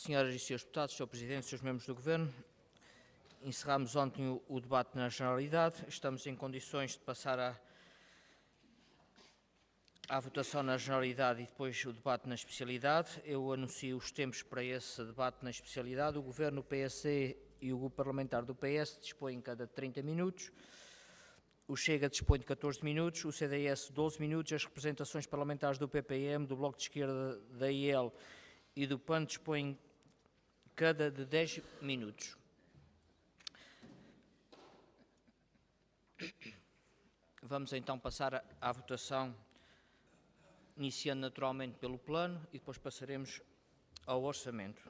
Senhoras e senhores deputados, Sr. Presidente, senhores membros do Governo, encerrámos ontem o debate na Generalidade, estamos em condições de passar à votação na Generalidade e depois o debate na especialidade. Eu anuncio os tempos para esse debate na especialidade. O Governo, o PSD e o Grupo Parlamentar do PS dispõem cada 30 minutos. O Chega dispõe de 14 minutos, o CDS 12 minutos, as representações parlamentares do PPM, do Bloco de Esquerda, da IEL e do PAN dispõem cada de 10 minutos. Vamos então passar à votação, iniciando naturalmente pelo plano e depois passaremos ao orçamento.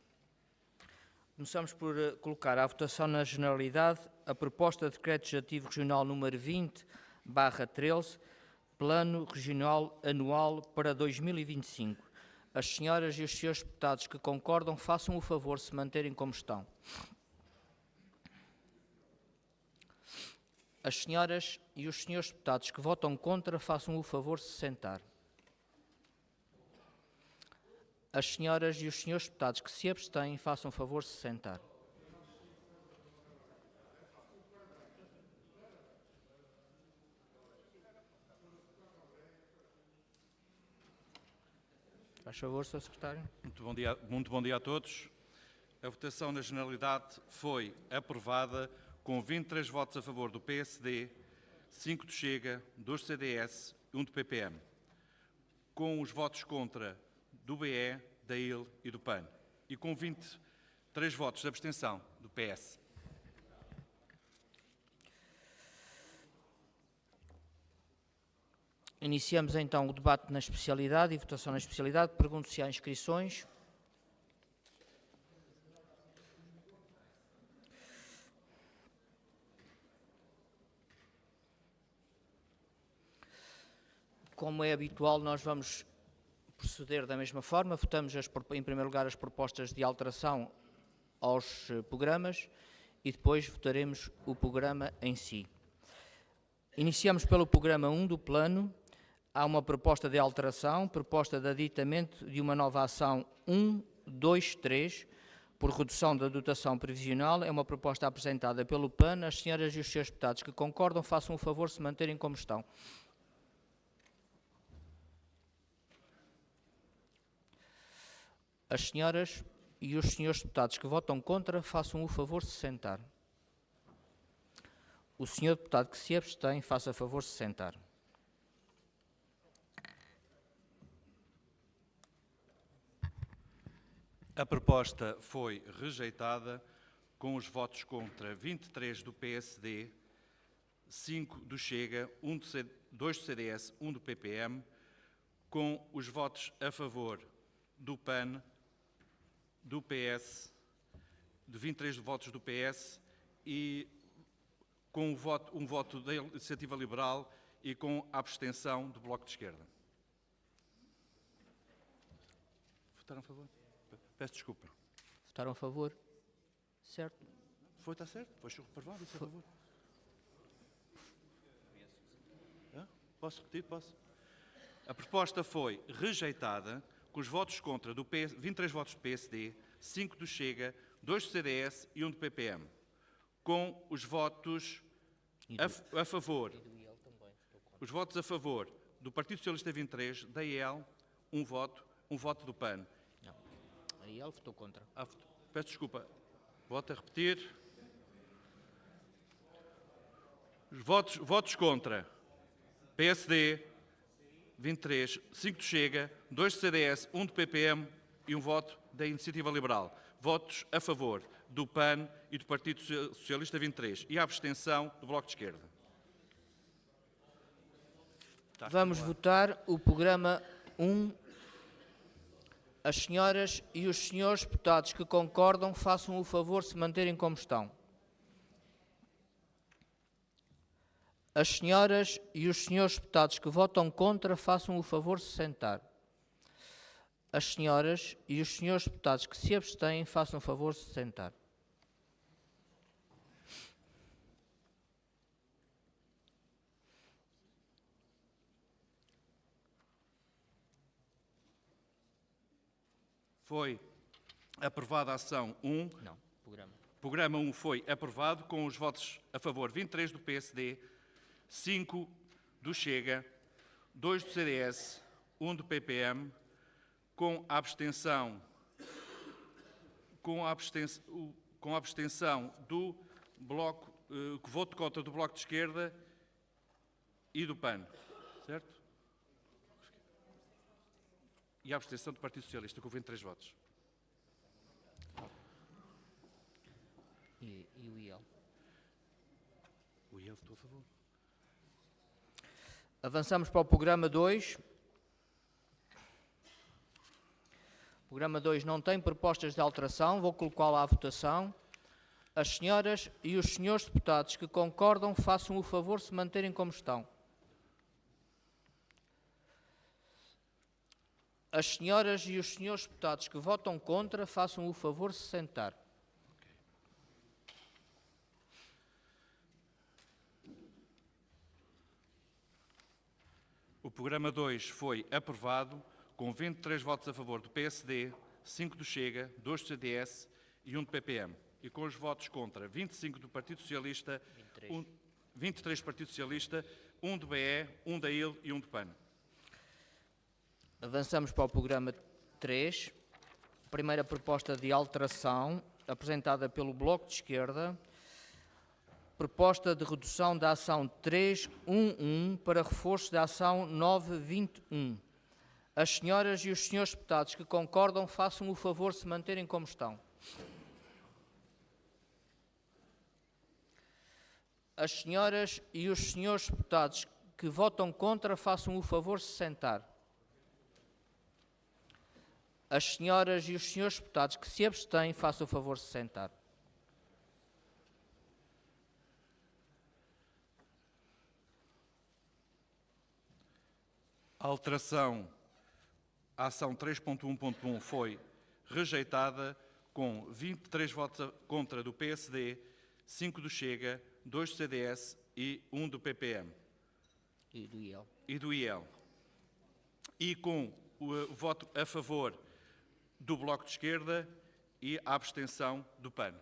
Começamos por colocar à votação na Generalidade a proposta de Decreto Legislativo Regional número 20/13, Plano Regional Anual para 2025. As senhoras e os senhores deputados que concordam, façam o favor de se manterem como estão. As senhoras e os senhores deputados que votam contra, façam o favor de se sentar. As senhoras e os senhores deputados que se abstêm, façam o favor de se sentar. Faz favor, Sr. Secretário. Muito bom dia a todos. A votação na Generalidade foi aprovada com 23 votos a favor do PSD, 5 do Chega, 2 do CDS e 1 do PPM, com os votos contra do BE, da IL e do PAN, e com 23 votos de abstenção do PS. Iniciamos então o debate na especialidade e votação na especialidade. Pergunto se há inscrições. Como é habitual, nós vamos proceder da mesma forma. Votamos, em primeiro lugar, as propostas de alteração aos programas e depois votaremos o programa em si. Iniciamos pelo programa 1 do plano. Há uma proposta de alteração, proposta de aditamento de uma nova ação 123, por redução da dotação previsional. É uma proposta apresentada pelo PAN. As senhoras e os senhores deputados que concordam, façam o favor de se manterem como estão. As senhoras e os senhores deputados que votam contra, façam o favor de se sentar. O senhor deputado que se abstém, faça favor de se sentar. A proposta foi rejeitada com os votos contra 23 do PSD, 5 do Chega, 2 do CDS, 1 do PPM, com os votos a favor do PAN, do PS, de 23 votos do PS e com um voto da Iniciativa Liberal e com a abstenção do Bloco de Esquerda. Votaram a favor? Peço desculpa. Votaram a favor? Certo. Está certo? Foi reprovado, isso a favor. Posso repetir? Posso? A proposta foi rejeitada com os votos contra do 23 votos do PSD, 5 do Chega, 2 do CDS e 1 do PPM. Com os votos a favor, os votos a favor do Partido Socialista 23, da IEL, um voto do PAN. Não, a IEL votou contra. Peço desculpa, volto a repetir. Os votos contra, PSD, 23, 5 do Chega, 2 do CDS, 1 do PPM e um voto da Iniciativa Liberal. Votos a favor do PAN e do Partido Socialista 23 e a abstenção do Bloco de Esquerda. Vamos votar o programa 1. As senhoras e os senhores deputados que concordam, façam o favor de se manterem como estão. As senhoras e os senhores deputados que votam contra, façam o favor de se sentar. As senhoras e os senhores deputados que se abstêm, façam o favor de se sentar. Foi Aprovada a ação 1. Não, programa. Programa 1 foi aprovado com os votos a favor 23 do PSD, 5 do Chega, 2 do CDS, 1 do PPM, com a abstenção do Bloco, voto contra do Bloco de Esquerda e do PAN, certo? E a abstenção do Partido Socialista, com 23 votos. E o IEL? O IEL votou a favor. Avançamos para o programa 2. O programa 2 não tem propostas de alteração, vou colocá-lo à votação. As senhoras e os senhores deputados que concordam, façam o favor de se manterem como estão. As senhoras e os senhores deputados que votam contra, façam o favor de se sentar. O programa 2 foi aprovado com 23 votos a favor do PSD, 5 do Chega, 2 do CDS e 1 do PPM. E com os votos contra 25 do Partido Socialista, 23 do Partido Socialista, 1 do BE, 1 da IL e 1 do PAN. Avançamos para o programa 3. Primeira proposta de alteração, apresentada pelo Bloco de Esquerda. Proposta de redução da ação 311 para reforço da ação 921. As senhoras e os senhores deputados que concordam, façam o favor de se manterem como estão. As senhoras e os senhores deputados que votam contra, façam o favor de se sentar. As senhoras e os senhores deputados que se abstêm, façam o favor de se sentar. A alteração à ação 3.1.1 foi rejeitada com 23 votos contra do PSD, 5 do Chega, 2 do CDS e 1 do PPM. E do IEL. E do IEL. E com o voto a favor do Bloco de Esquerda e a abstenção do PAN.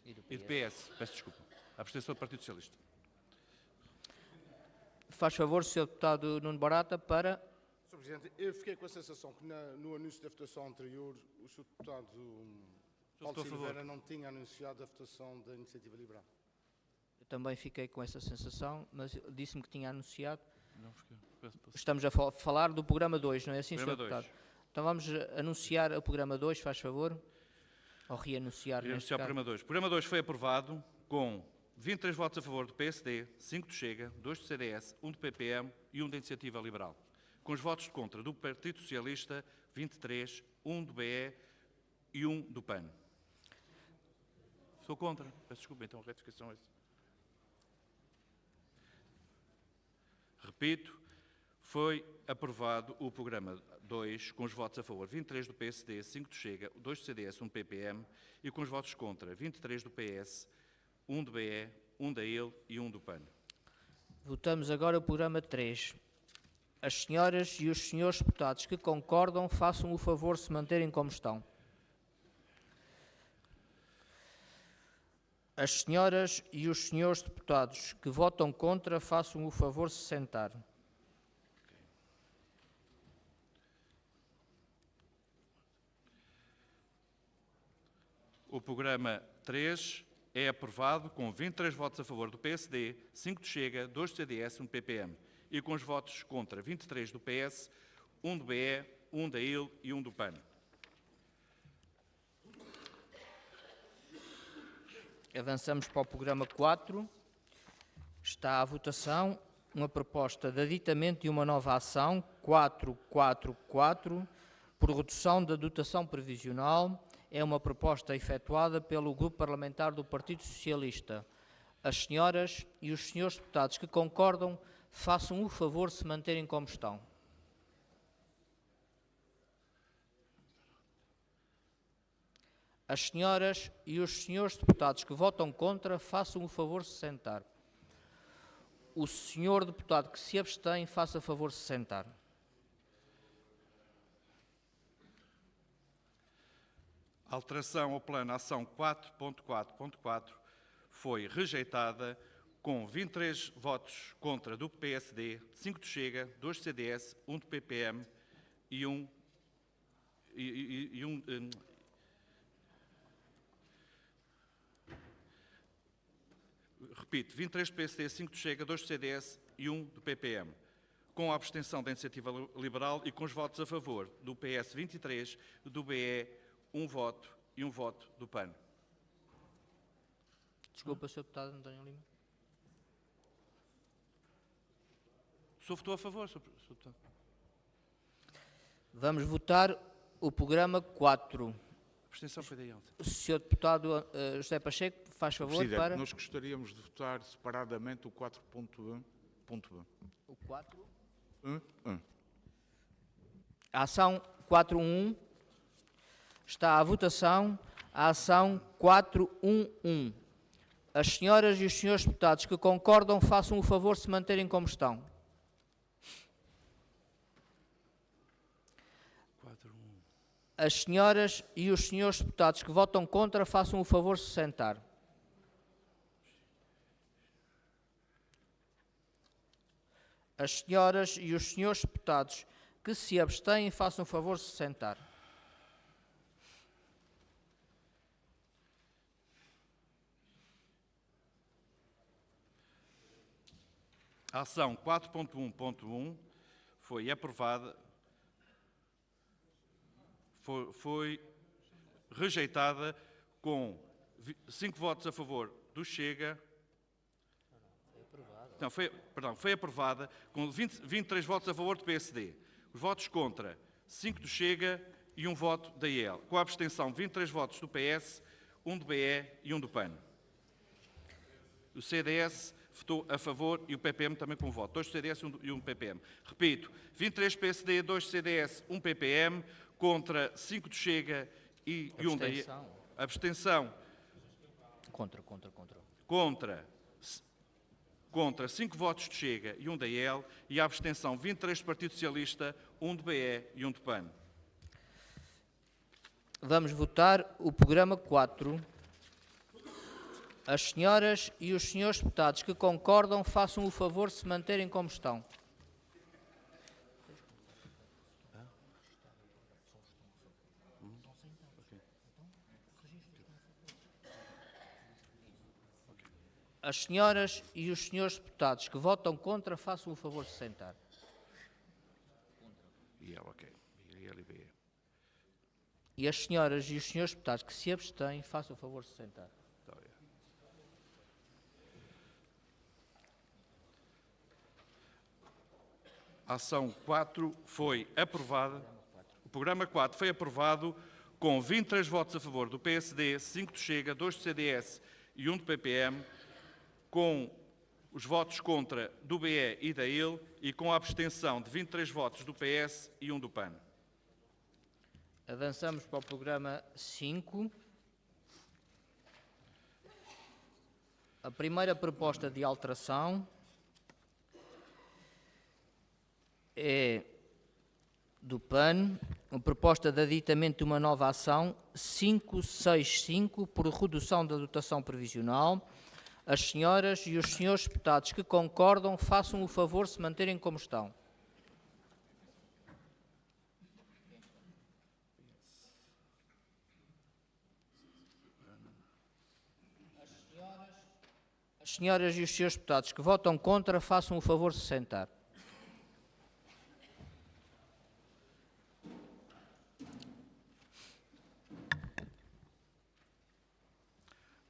E do PS. Peço desculpa. A abstenção do Partido Socialista. Faz favor, Sr. Deputado Nuno Barata, para... Sr. Presidente, eu fiquei com a sensação que no anúncio da votação anterior o Sr. Deputado Paulo Silveira não tinha anunciado a votação da Iniciativa Liberal. Eu também fiquei com essa sensação, mas disse-me que tinha anunciado. Não, Estamos a falar do programa 2, não é assim, Sr. Programa Deputado? Então vamos anunciar o programa 2, faz favor? Ou reanunciar, neste o caso? programa 2. O programa 2 foi aprovado com 23 votos a favor do PSD, 5 do Chega, 2 do CDS, 1 do PPM e 1 da Iniciativa Liberal. Com os votos de contra do Partido Socialista, 23, 1 do BE e 1 do PAN. Sou contra. Peço desculpa, então a retificação é essa. Repito, foi aprovado o programa 2 com os votos a favor 23 do PSD, 5 do Chega, 2 do CDS, 1 do PPM e com os votos contra 23 do PS, 1 do BE, 1 da IL e 1 do PAN. Votamos agora o programa 3. As senhoras e os senhores deputados que concordam, façam o favor de se manterem como estão. As senhoras e os senhores deputados que votam contra, façam o favor de se sentar. O programa 3 é aprovado com 23 votos a favor do PSD, 5 do Chega, 2 do CDS, 1 do PPM. E com os votos contra 23 do PS, 1 do BE, 1 da IL e 1 do PAN. Avançamos para o programa 4. Está à votação uma proposta de aditamento de uma nova ação, 444, por redução da dotação previsional. É uma proposta efetuada pelo Grupo Parlamentar do Partido Socialista. As senhoras e os senhores deputados que concordam, façam o favor de se manterem como estão. As senhoras e os senhores deputados que votam contra, façam o favor de se sentar. O senhor deputado que se abstém, faça favor de se sentar. Alteração ao plano ação 4.4.4 foi rejeitada com 23 votos contra do PSD, 5 do Chega, 2 do CDS, 1 do PPM e repito, 23 do PSD, 5 do Chega, 2 do CDS e 1 do PPM. Com a abstenção da Iniciativa Liberal e com os votos a favor do PS 23, do BE 1 voto e 1 voto do PAN. Desculpa, Sr. Deputado António Lima. O senhor votou a favor, Sr. Deputado? Vamos votar o programa 4. A abstenção foi daí ontem. O Sr. Deputado José Pacheco, faz favor Presidente, para... nós gostaríamos de votar separadamente o 4.1. O 4. 1. A ação 4.1 está à votação. A ação 4.1.1. As senhoras e os senhores deputados que concordam, façam o favor de se manterem como estão. 4-1. As senhoras e os senhores deputados que votam contra, façam o favor de se sentar. As senhoras e os senhores deputados que se abstêm, façam o favor de se sentar. A ação 4.1.1 foi aprovada, foi rejeitada com 5 votos a favor do Chega. Não, foi aprovada com 23 votos a favor do PSD. Os votos contra, 5 do Chega e 1 voto da IEL. Com a abstenção, 23 votos do PS, 1 do BE e 1 do PAN. O CDS votou a favor e o PPM também com um voto. 2 do CDS e 1 do PPM. Repito, 23 PSD, 2 do CDS, 1 PPM, contra 5 do Chega e 1 da IEL. Abstenção. Contra 5 votos de Chega e 1 da IEL, e a abstenção 23 do Partido Socialista, 1 do BE e 1 do PAN. Vamos votar o programa 4. As senhoras e os senhores deputados que concordam, façam o favor de se manterem como estão. As senhoras e os senhores deputados que votam contra, façam o favor de se sentar. E as senhoras e os senhores deputados que se abstêm, façam o favor de se sentar. A ação 4 foi aprovada. O programa 4 foi aprovado com 23 votos a favor do PSD, 5 do Chega, 2 do CDS e 1 do PPM, com os votos contra do BE e da IL e com a abstenção de 23 votos do PS e 1 do PAN. Avançamos para o programa 5. A primeira proposta de alteração é do PAN, uma proposta de aditamento de uma nova ação 565 por redução da dotação previsional. As senhoras e os senhores deputados que concordam, façam o favor de se manterem como estão. As senhoras e os senhores deputados que votam contra, façam o favor de se sentar.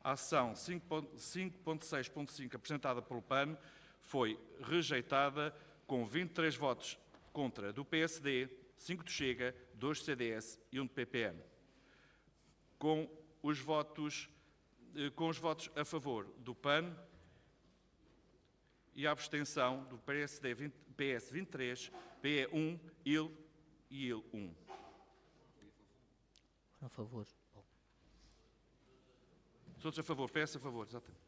A ação 5.6.5 apresentada pelo PAN foi rejeitada com 23 votos contra do PSD, 5 do Chega, 2 do CDS e 1 do PPM. Com os votos a favor do PAN e a abstenção do PSD, PS 23, PE 1, IL e IL 1. A favor. Todos a favor, PS a favor, exatamente.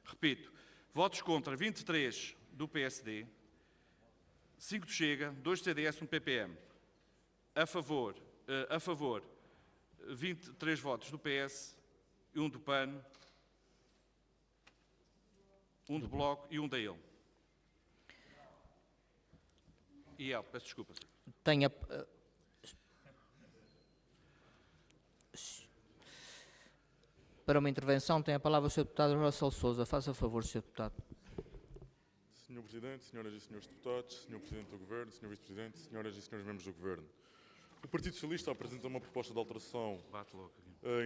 Repito, votos contra 23 do PSD, 5 do Chega, 2 do CDS, 1 do PPM. A favor 23 votos do PS, 1 do PAN, 1 do Bloco e 1 da ele. E ele, peço desculpa. Tenha... Para uma intervenção tem a palavra o Sr. Deputado Russell Sousa. Faça favor, Sr. Deputado. Sr. Presidente, Senhoras e Senhores Deputados, Sr. Presidente do Governo, Sr. Vice-Presidente, Senhoras e Senhores Membros do Governo. O Partido Socialista apresenta uma proposta de alteração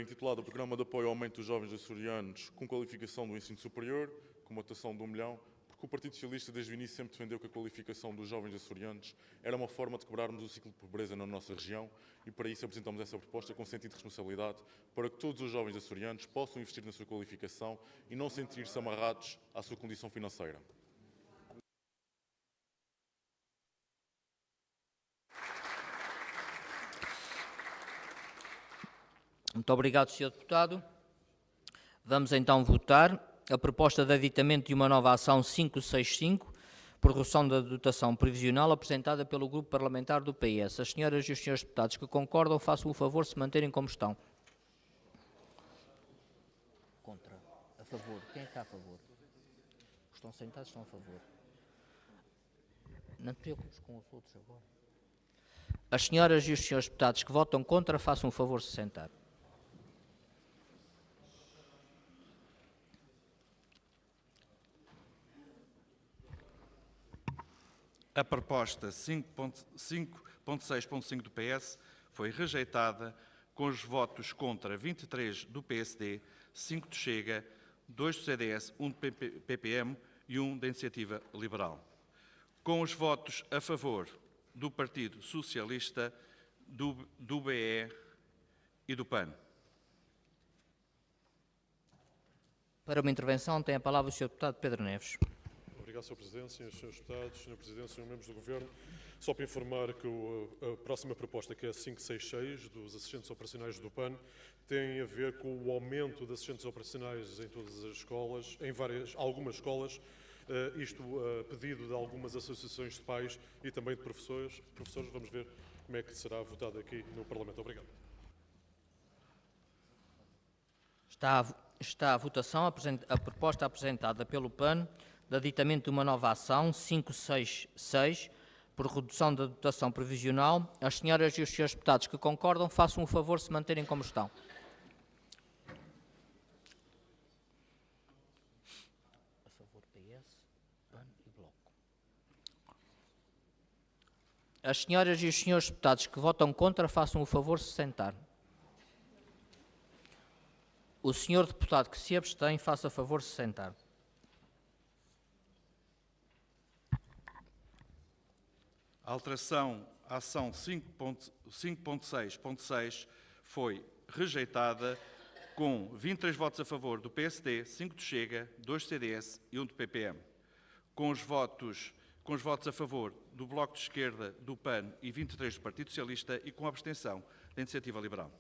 intitulada Programa de Apoio ao Aumento dos Jovens Açorianos com qualificação do ensino superior, com uma dotação de 1 milhão, porque o Partido Socialista desde o início sempre defendeu que a qualificação dos jovens açorianos era uma forma de quebrarmos o ciclo de pobreza na nossa região e para isso apresentamos essa proposta com sentido de responsabilidade para que todos os jovens açorianos possam investir na sua qualificação e não sentir-se amarrados à sua condição financeira. Muito obrigado, Sr. Deputado. Vamos então votar a proposta de aditamento de uma nova ação 565 por redução da dotação previsional apresentada pelo Grupo Parlamentar do PS. As senhoras e os senhores deputados que concordam, façam o favor de se manterem como estão. Contra. A favor. Quem está a favor? Estão sentados, estão a favor. Não te preocupes com os outros agora. As senhoras e os senhores deputados que votam contra, façam o favor de se sentar. A proposta 5.6.5 do PS foi rejeitada com os votos contra 23 do PSD, 5 do Chega, 2 do CDS, 1 do PPM e 1 da Iniciativa Liberal. Com os votos a favor do Partido Socialista, do BE e do PAN. Para uma intervenção tem a palavra o Sr. Deputado Pedro Neves. Obrigado, Sr. Presidente, Srs. Deputados, Sr. Presidente, Sr. Membros do Governo. Só para informar que a próxima proposta, que é a 566, dos assistentes operacionais do PAN, tem a ver com o aumento de assistentes operacionais em todas as escolas, em algumas escolas, isto a pedido de algumas associações de pais e também de professores. Vamos ver como é que será votado aqui no Parlamento. Obrigado. Está à votação a proposta apresentada pelo PAN de aditamento de uma nova ação 566 por redução da dotação previsional. As senhoras e os senhores deputados que concordam, façam o favor de se manterem como estão. A favor PS, PAN e Bloco. As senhoras e os senhores deputados que votam contra, façam o favor de se sentar. O senhor deputado que se abstém, faça favor de se sentar. A alteração à ação 5.6.6 foi rejeitada com 23 votos a favor do PSD, 5 do Chega, 2 do CDS e 1 do PPM. Com os votos a favor do Bloco de Esquerda, do PAN e 23 do Partido Socialista e com a abstenção da Iniciativa Liberal.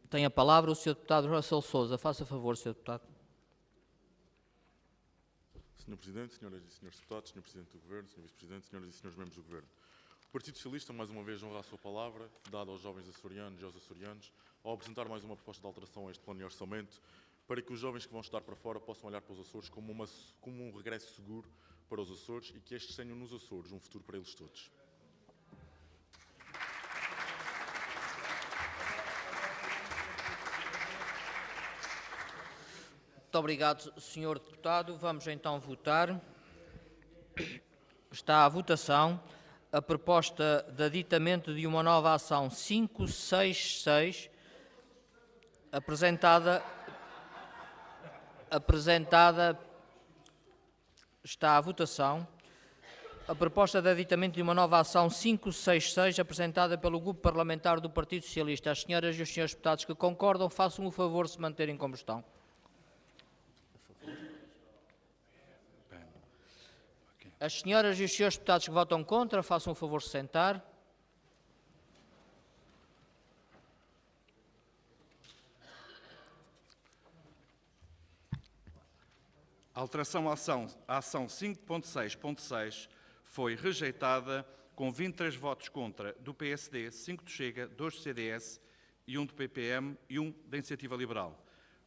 Tem a palavra o Sr. Deputado Russell Sousa. Faça favor, Sr. Deputado. Sr. Presidente, Senhoras e Senhores Deputados, Sr. Presidente do Governo, Sr. Vice-Presidente, Senhoras e Senhores Membros do Governo. O Partido Socialista, mais uma vez, honra a sua palavra, dada aos jovens açorianos e aos açorianos, ao apresentar mais uma proposta de alteração a este plano de orçamento, para que os jovens que vão estudar para fora possam olhar para os Açores como um regresso seguro para os Açores e que estes tenham nos Açores um futuro para eles todos. Muito obrigado, Sr. Deputado. Vamos então votar. Está à votação a proposta de aditamento de uma nova ação 566 apresentada está à votação a proposta de aditamento de uma nova ação 566 apresentada pelo Grupo Parlamentar do Partido Socialista. As senhoras e os senhores deputados que concordam, façam o favor de se manterem como estão. As senhoras e os senhores deputados que votam contra, façam o favor de se sentar. A alteração à ação 5.6.6 foi rejeitada com 23 votos contra do PSD, 5 do Chega, 2 do CDS e 1 do PPM e 1 da Iniciativa Liberal.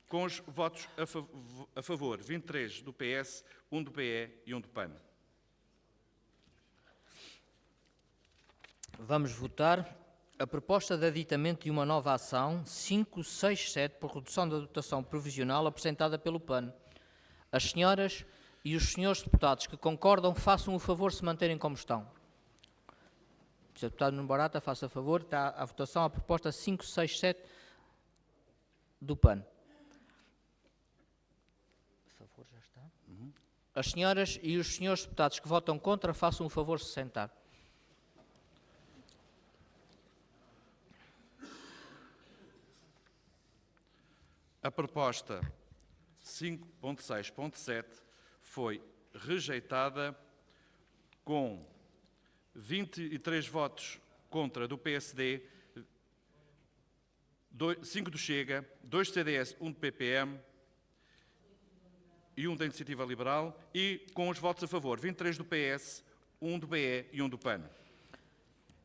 Com os votos a favor, 23 do PS, 1 do PE e 1 do PAN. Vamos votar a proposta de aditamento de uma nova ação 567 por redução da dotação provisional apresentada pelo PAN. As senhoras e os senhores deputados que concordam façam o favor de se manterem como estão. O Sr. Deputado Nuno Barata, faça a favor. Está à votação a proposta 567 do PAN. A favor, já está. As senhoras e os senhores deputados que votam contra façam o favor de se sentar. A proposta 5.6.7 foi rejeitada com 23 votos contra do PSD, 5 do Chega, 2 do CDS, 1 do PPM e 1 da Iniciativa Liberal, e com os votos a favor, 23 do PS, 1 do BE e 1 do PAN.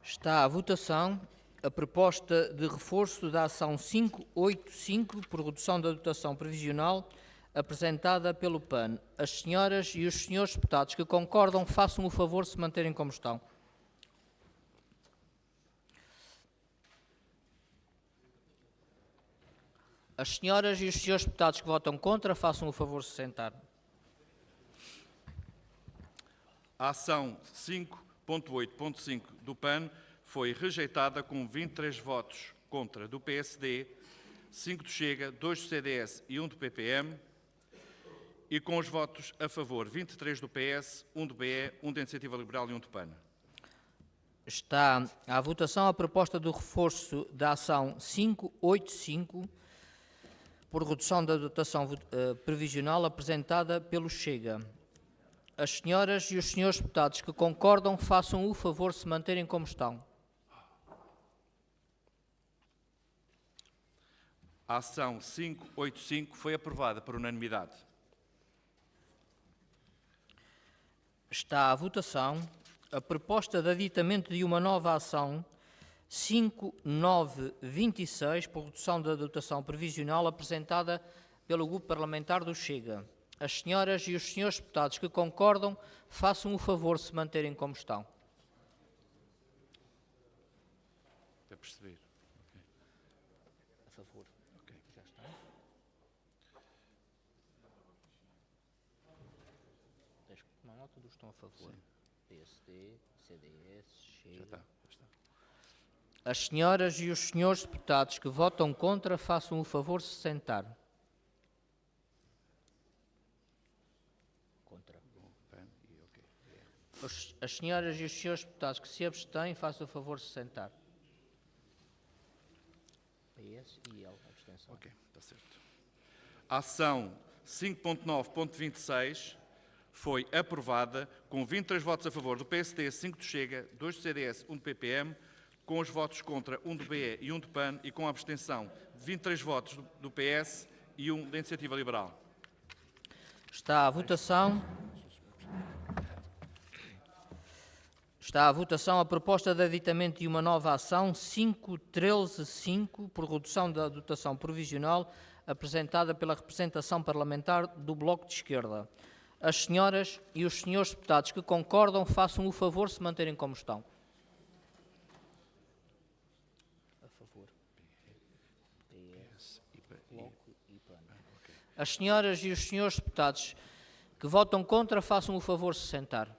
Está à votação a proposta de reforço da ação 585 por redução da dotação previsional apresentada pelo PAN. As senhoras e os senhores deputados que concordam façam o favor de se manterem como estão. As senhoras e os senhores deputados que votam contra façam o favor de se sentar. A ação 5.8.5 do PAN foi rejeitada com 23 votos contra do PSD, 5 do Chega, 2 do CDS e 1 do PPM, e com os votos a favor, 23 do PS, 1 do BE, 1 da Iniciativa Liberal e 1 do PAN. Está à votação a proposta do reforço da ação 585 por redução da dotação previsional apresentada pelo Chega. As senhoras e os senhores deputados que concordam façam o favor de se manterem como estão. A ação 585 foi aprovada por unanimidade. Está à votação a proposta de aditamento de uma nova ação 5926 por redução da dotação previsional apresentada pelo Grupo Parlamentar do Chega. As senhoras e os senhores deputados que concordam façam o favor de se manterem como estão. Para perceber. A favor. Ok. Já está. Tens que tomar nota dos que estão a favor. PSD, CDS, Chega. Já está. Já está. As senhoras e os senhores deputados que votam contra façam o favor de se sentar. Contra. PAN e ok. As senhoras e os senhores deputados que se abstêm façam o favor de se sentar. PS e L, abstenção. Ok, está certo. A ação 5.9.26 foi aprovada com 23 votos a favor do PSD, 5 do Chega, 2 do CDS, 1 do PPM, com os votos contra 1 do BE e 1 do PAN e com a abstenção de 23 votos do PS e 1 da Iniciativa Liberal. Está à votação. Está à votação a proposta de aditamento de uma nova ação 5.13.5 por redução da dotação provisional apresentada pela representação parlamentar do Bloco de Esquerda. As senhoras e os senhores deputados que concordam façam o favor de se manterem como estão. A favor. PS, Bloco e PAN. As senhoras e os senhores deputados que votam contra façam o favor de se sentar.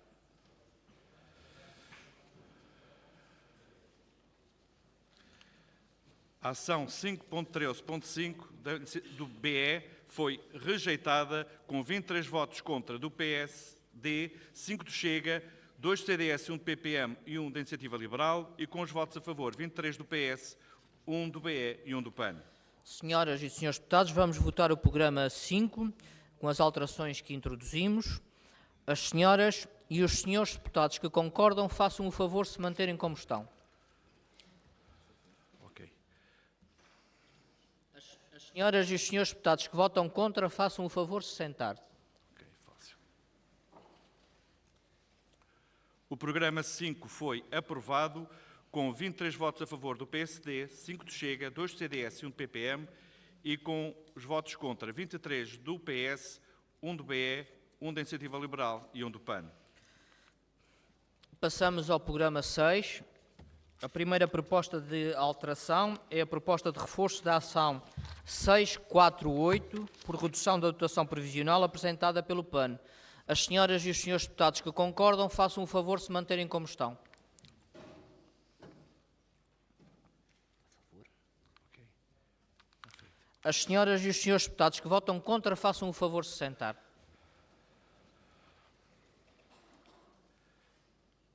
A ação 5.13.5 do BE foi rejeitada com 23 votos contra do PSD, 5 do Chega, 2 do CDS, 1 do PPM e 1 da Iniciativa Liberal e com os votos a favor, 23 do PS, 1 do BE e 1 do PAN. Senhoras e senhores deputados, vamos votar o programa 5 com as alterações que introduzimos. As senhoras e os senhores deputados que concordam façam o favor de se manterem como estão. As senhoras e os senhores deputados que votam contra façam o favor de se sentar. Ok, fácil. O programa 5 foi aprovado com 23 votos a favor do PSD, 5 do Chega, 2 do CDS e 1 do PPM, e com os votos contra 23 do PS, 1 do BE, 1 da Iniciativa Liberal e 1 do PAN. Passamos ao programa 6. A primeira proposta de alteração é a proposta de reforço da ação 648, por redução da dotação previsional, apresentada pelo PAN. As senhoras e os senhores deputados que concordam, façam o favor de se manterem como estão. As senhoras e os senhores deputados que votam contra, façam o favor de se sentar.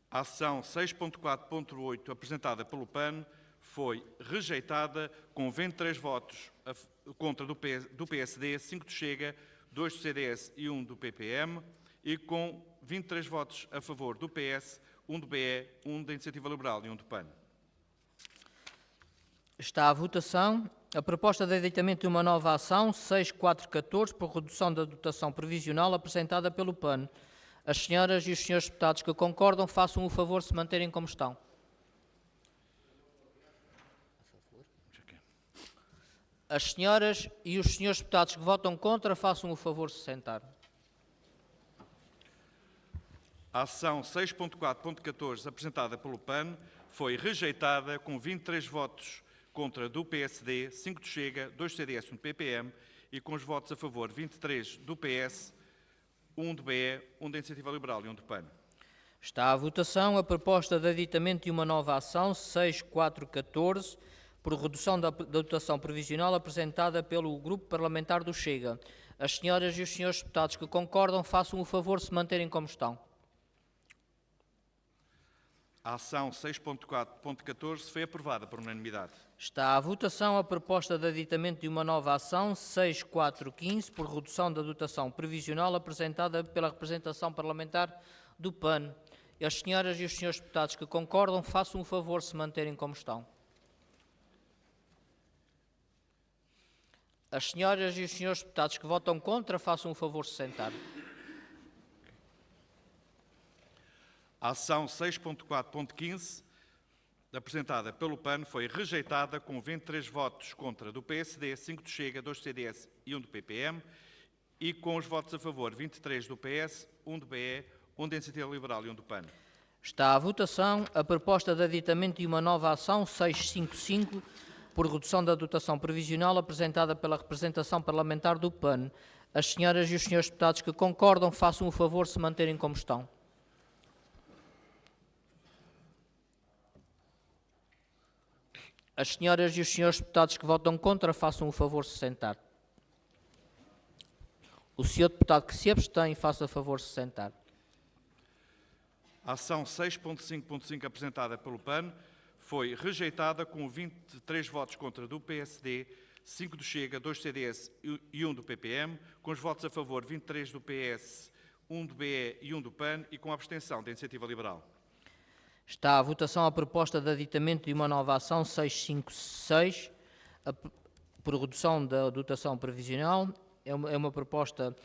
A ação 6.4.8, apresentada pelo PAN, foi rejeitada com 23 votos contra do PSD, 5 do Chega, 2 do CDS e 1 do PPM, e com 23 votos a favor do PS, 1 do BE, 1 da Iniciativa Liberal e 1 do PAN. Está à votação a proposta de aditamento de uma nova ação 6414, por redução da dotação previsional, apresentada pelo PAN. As senhoras e os senhores deputados que concordam, façam o favor de se manterem como estão. As senhoras e os senhores deputados que votam contra, façam o favor de se sentar. A ação 6.4.14, apresentada pelo PAN, foi rejeitada com 23 votos contra do PSD, 5 do Chega, 2 do CDS e 1 do PPM, e com os votos a favor 23 do PS, 1 do BE, 1 da Iniciativa Liberal e 1 do PAN. Está à votação a proposta de aditamento de uma nova ação 6414, por redução da dotação previsional, apresentada pelo Grupo Parlamentar do Chega. As senhoras e os senhores deputados que concordam, façam o favor de se manterem como estão. A ação 6.4.14 foi aprovada por unanimidade. Está à votação a proposta de aditamento de uma nova ação 6415, por redução da dotação previsional, apresentada pela representação parlamentar do PAN. E as senhoras e os senhores deputados que concordam, façam o favor de se manterem como estão. As senhoras e os senhores deputados que votam contra, façam o favor de se sentar. A ação 6.4.15, apresentada pelo PAN, foi rejeitada com 23 votos contra do PSD, 5 do Chega, 2 do CDS e 1 do PPM, e com os votos a favor 23 do PS, 1 do BE, 1 da Iniciativa Liberal e 1 do PAN. Está à votação a proposta de aditamento de uma nova ação 655, por redução da dotação previsional, apresentada pela representação parlamentar do PAN. As senhoras e os senhores deputados que concordam, façam o favor de se manterem como estão. As senhoras e os senhores deputados que votam contra, façam o favor de se sentar. O senhor deputado que se abstém, faça o favor de se sentar. A ação 6.5.5, apresentada pelo PAN, foi rejeitada com 23 votos contra do PSD, 5 do Chega, 2 do CDS e 1 do PPM, com os votos a favor 23 do PS, 1 do BE e 1 do PAN, e com a abstenção da Iniciativa Liberal. Está à votação a proposta de aditamento de uma nova ação 656, por redução da dotação previsional. É uma proposta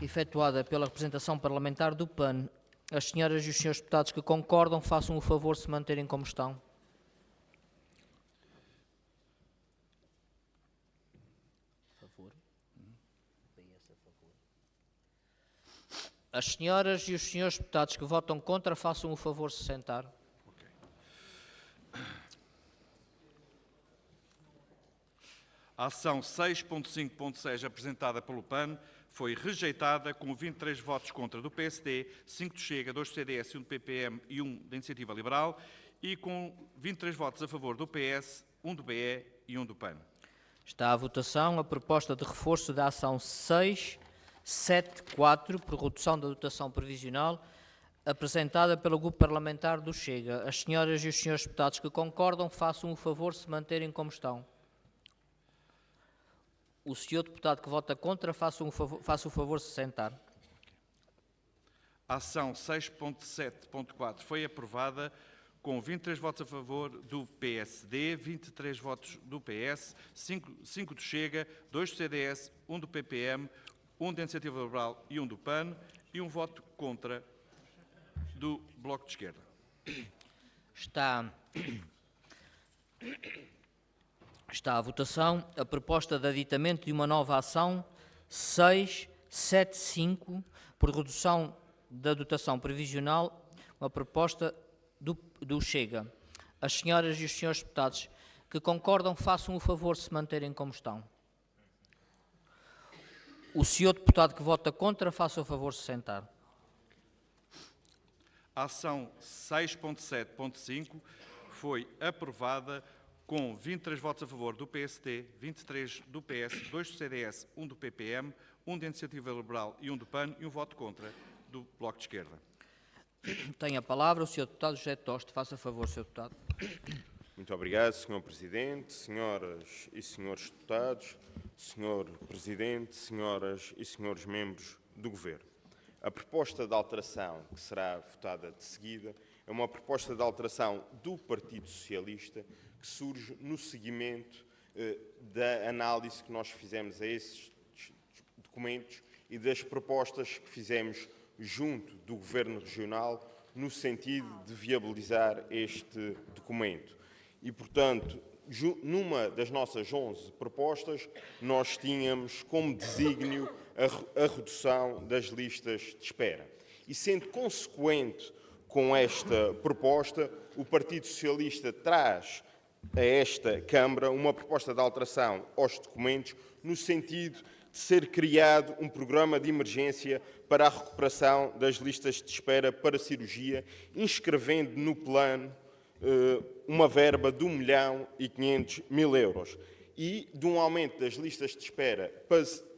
efetuada pela representação parlamentar do PAN. As senhoras e os senhores deputados que concordam, façam o favor de se manterem como estão. As senhoras e os senhores deputados que votam contra, façam o favor de se sentar. A ação 6.5.6, apresentada pelo PAN, foi rejeitada com 23 votos contra do PSD, 5 do Chega, 2 do CDS, 1 do PPM e 1 da Iniciativa Liberal, e com 23 votos a favor do PS, 1 do BE e 1 do PAN. Está à votação a proposta de reforço da ação 674, por redução da dotação previsional, apresentada pelo Grupo Parlamentar do Chega. As senhoras e os senhores deputados que concordam, façam o favor de se manterem como estão. O senhor deputado que vota contra, faça o favor de se sentar. A ação 6.7.4 foi aprovada com 23 votos a favor do PSD, 23 votos do PS, 5 do Chega, 2 do CDS, 1 do PPM, 1 da Iniciativa Liberal e 1 do PAN, e um voto contra do Bloco de Esquerda. Está à votação a proposta de aditamento de uma nova ação 675 por redução da dotação previsional, uma proposta do Chega. As senhoras e os senhores deputados que concordam, façam o favor de se manterem como estão. O senhor deputado que vota contra, faça o favor de se sentar. A ação 6.7.5 foi aprovada com 23 votos a favor do PSD, 23 do PS, 2 do CDS, 1 do PPM, 1 da Iniciativa Liberal e 1 do PAN e 1 voto contra do Bloco de Esquerda. Tem a palavra o senhor deputado José Toste. Faça favor, senhor deputado. Muito obrigado, Sr. Presidente, senhoras e senhores deputados, Sr. Presidente, senhoras e senhores membros do Governo. A proposta de alteração que será votada de seguida é uma proposta de alteração do Partido Socialista que surge no seguimento da análise que nós fizemos a esses documentos e das propostas que fizemos junto do Governo Regional no sentido de viabilizar este documento. E, portanto, numa das nossas 11 propostas, nós tínhamos como desígnio a redução das listas de espera. E, sendo consequente com esta proposta, o Partido Socialista traz a esta Câmara uma proposta de alteração aos documentos no sentido de ser criado um programa de emergência para a recuperação das listas de espera para cirurgia, inscrevendo no plano uma verba de 1.500.000 euros e de um aumento das listas de espera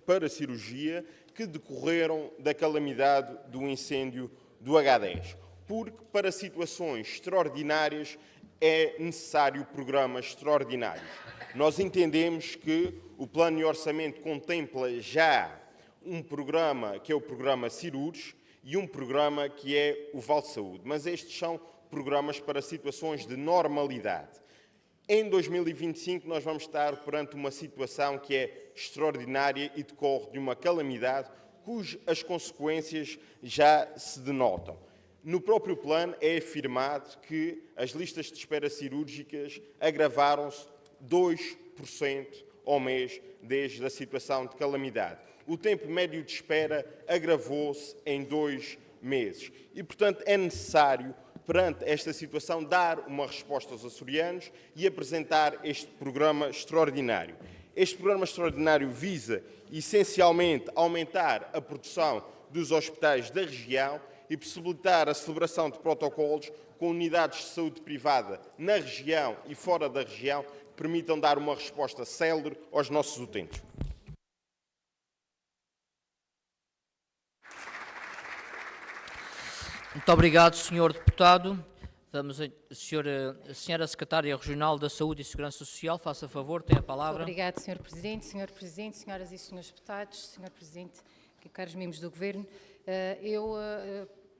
para cirurgia que decorreram da calamidade do incêndio do H10. Porque para situações extraordinárias é necessário programas extraordinários. Nós entendemos que o Plano de Orçamento contempla já um programa que é o programa Cirúrgico e um programa que é o Vale Saúde, mas estes são programas para situações de normalidade. Em 2025 nós vamos estar perante uma situação que é extraordinária e decorre de uma calamidade cujas consequências já se denotam. No próprio plano é afirmado que as listas de espera cirúrgicas agravaram-se 2% ao mês desde a situação de calamidade. O tempo médio de espera agravou-se em 2 meses e, portanto, é necessário, perante esta situação, dar uma resposta aos açorianos e apresentar este programa extraordinário. Este programa extraordinário visa, essencialmente, aumentar a produção dos hospitais da região e possibilitar a celebração de protocolos com unidades de saúde privada na região e fora da região que permitam dar uma resposta célere aos nossos utentes. Muito obrigado, senhor deputado. Vamos a senhora secretária regional da Saúde e Segurança Social, faça favor, tem a palavra. Muito obrigado, senhor Presidente, senhoras e senhores deputados, senhor Presidente, caros membros do Governo. Eu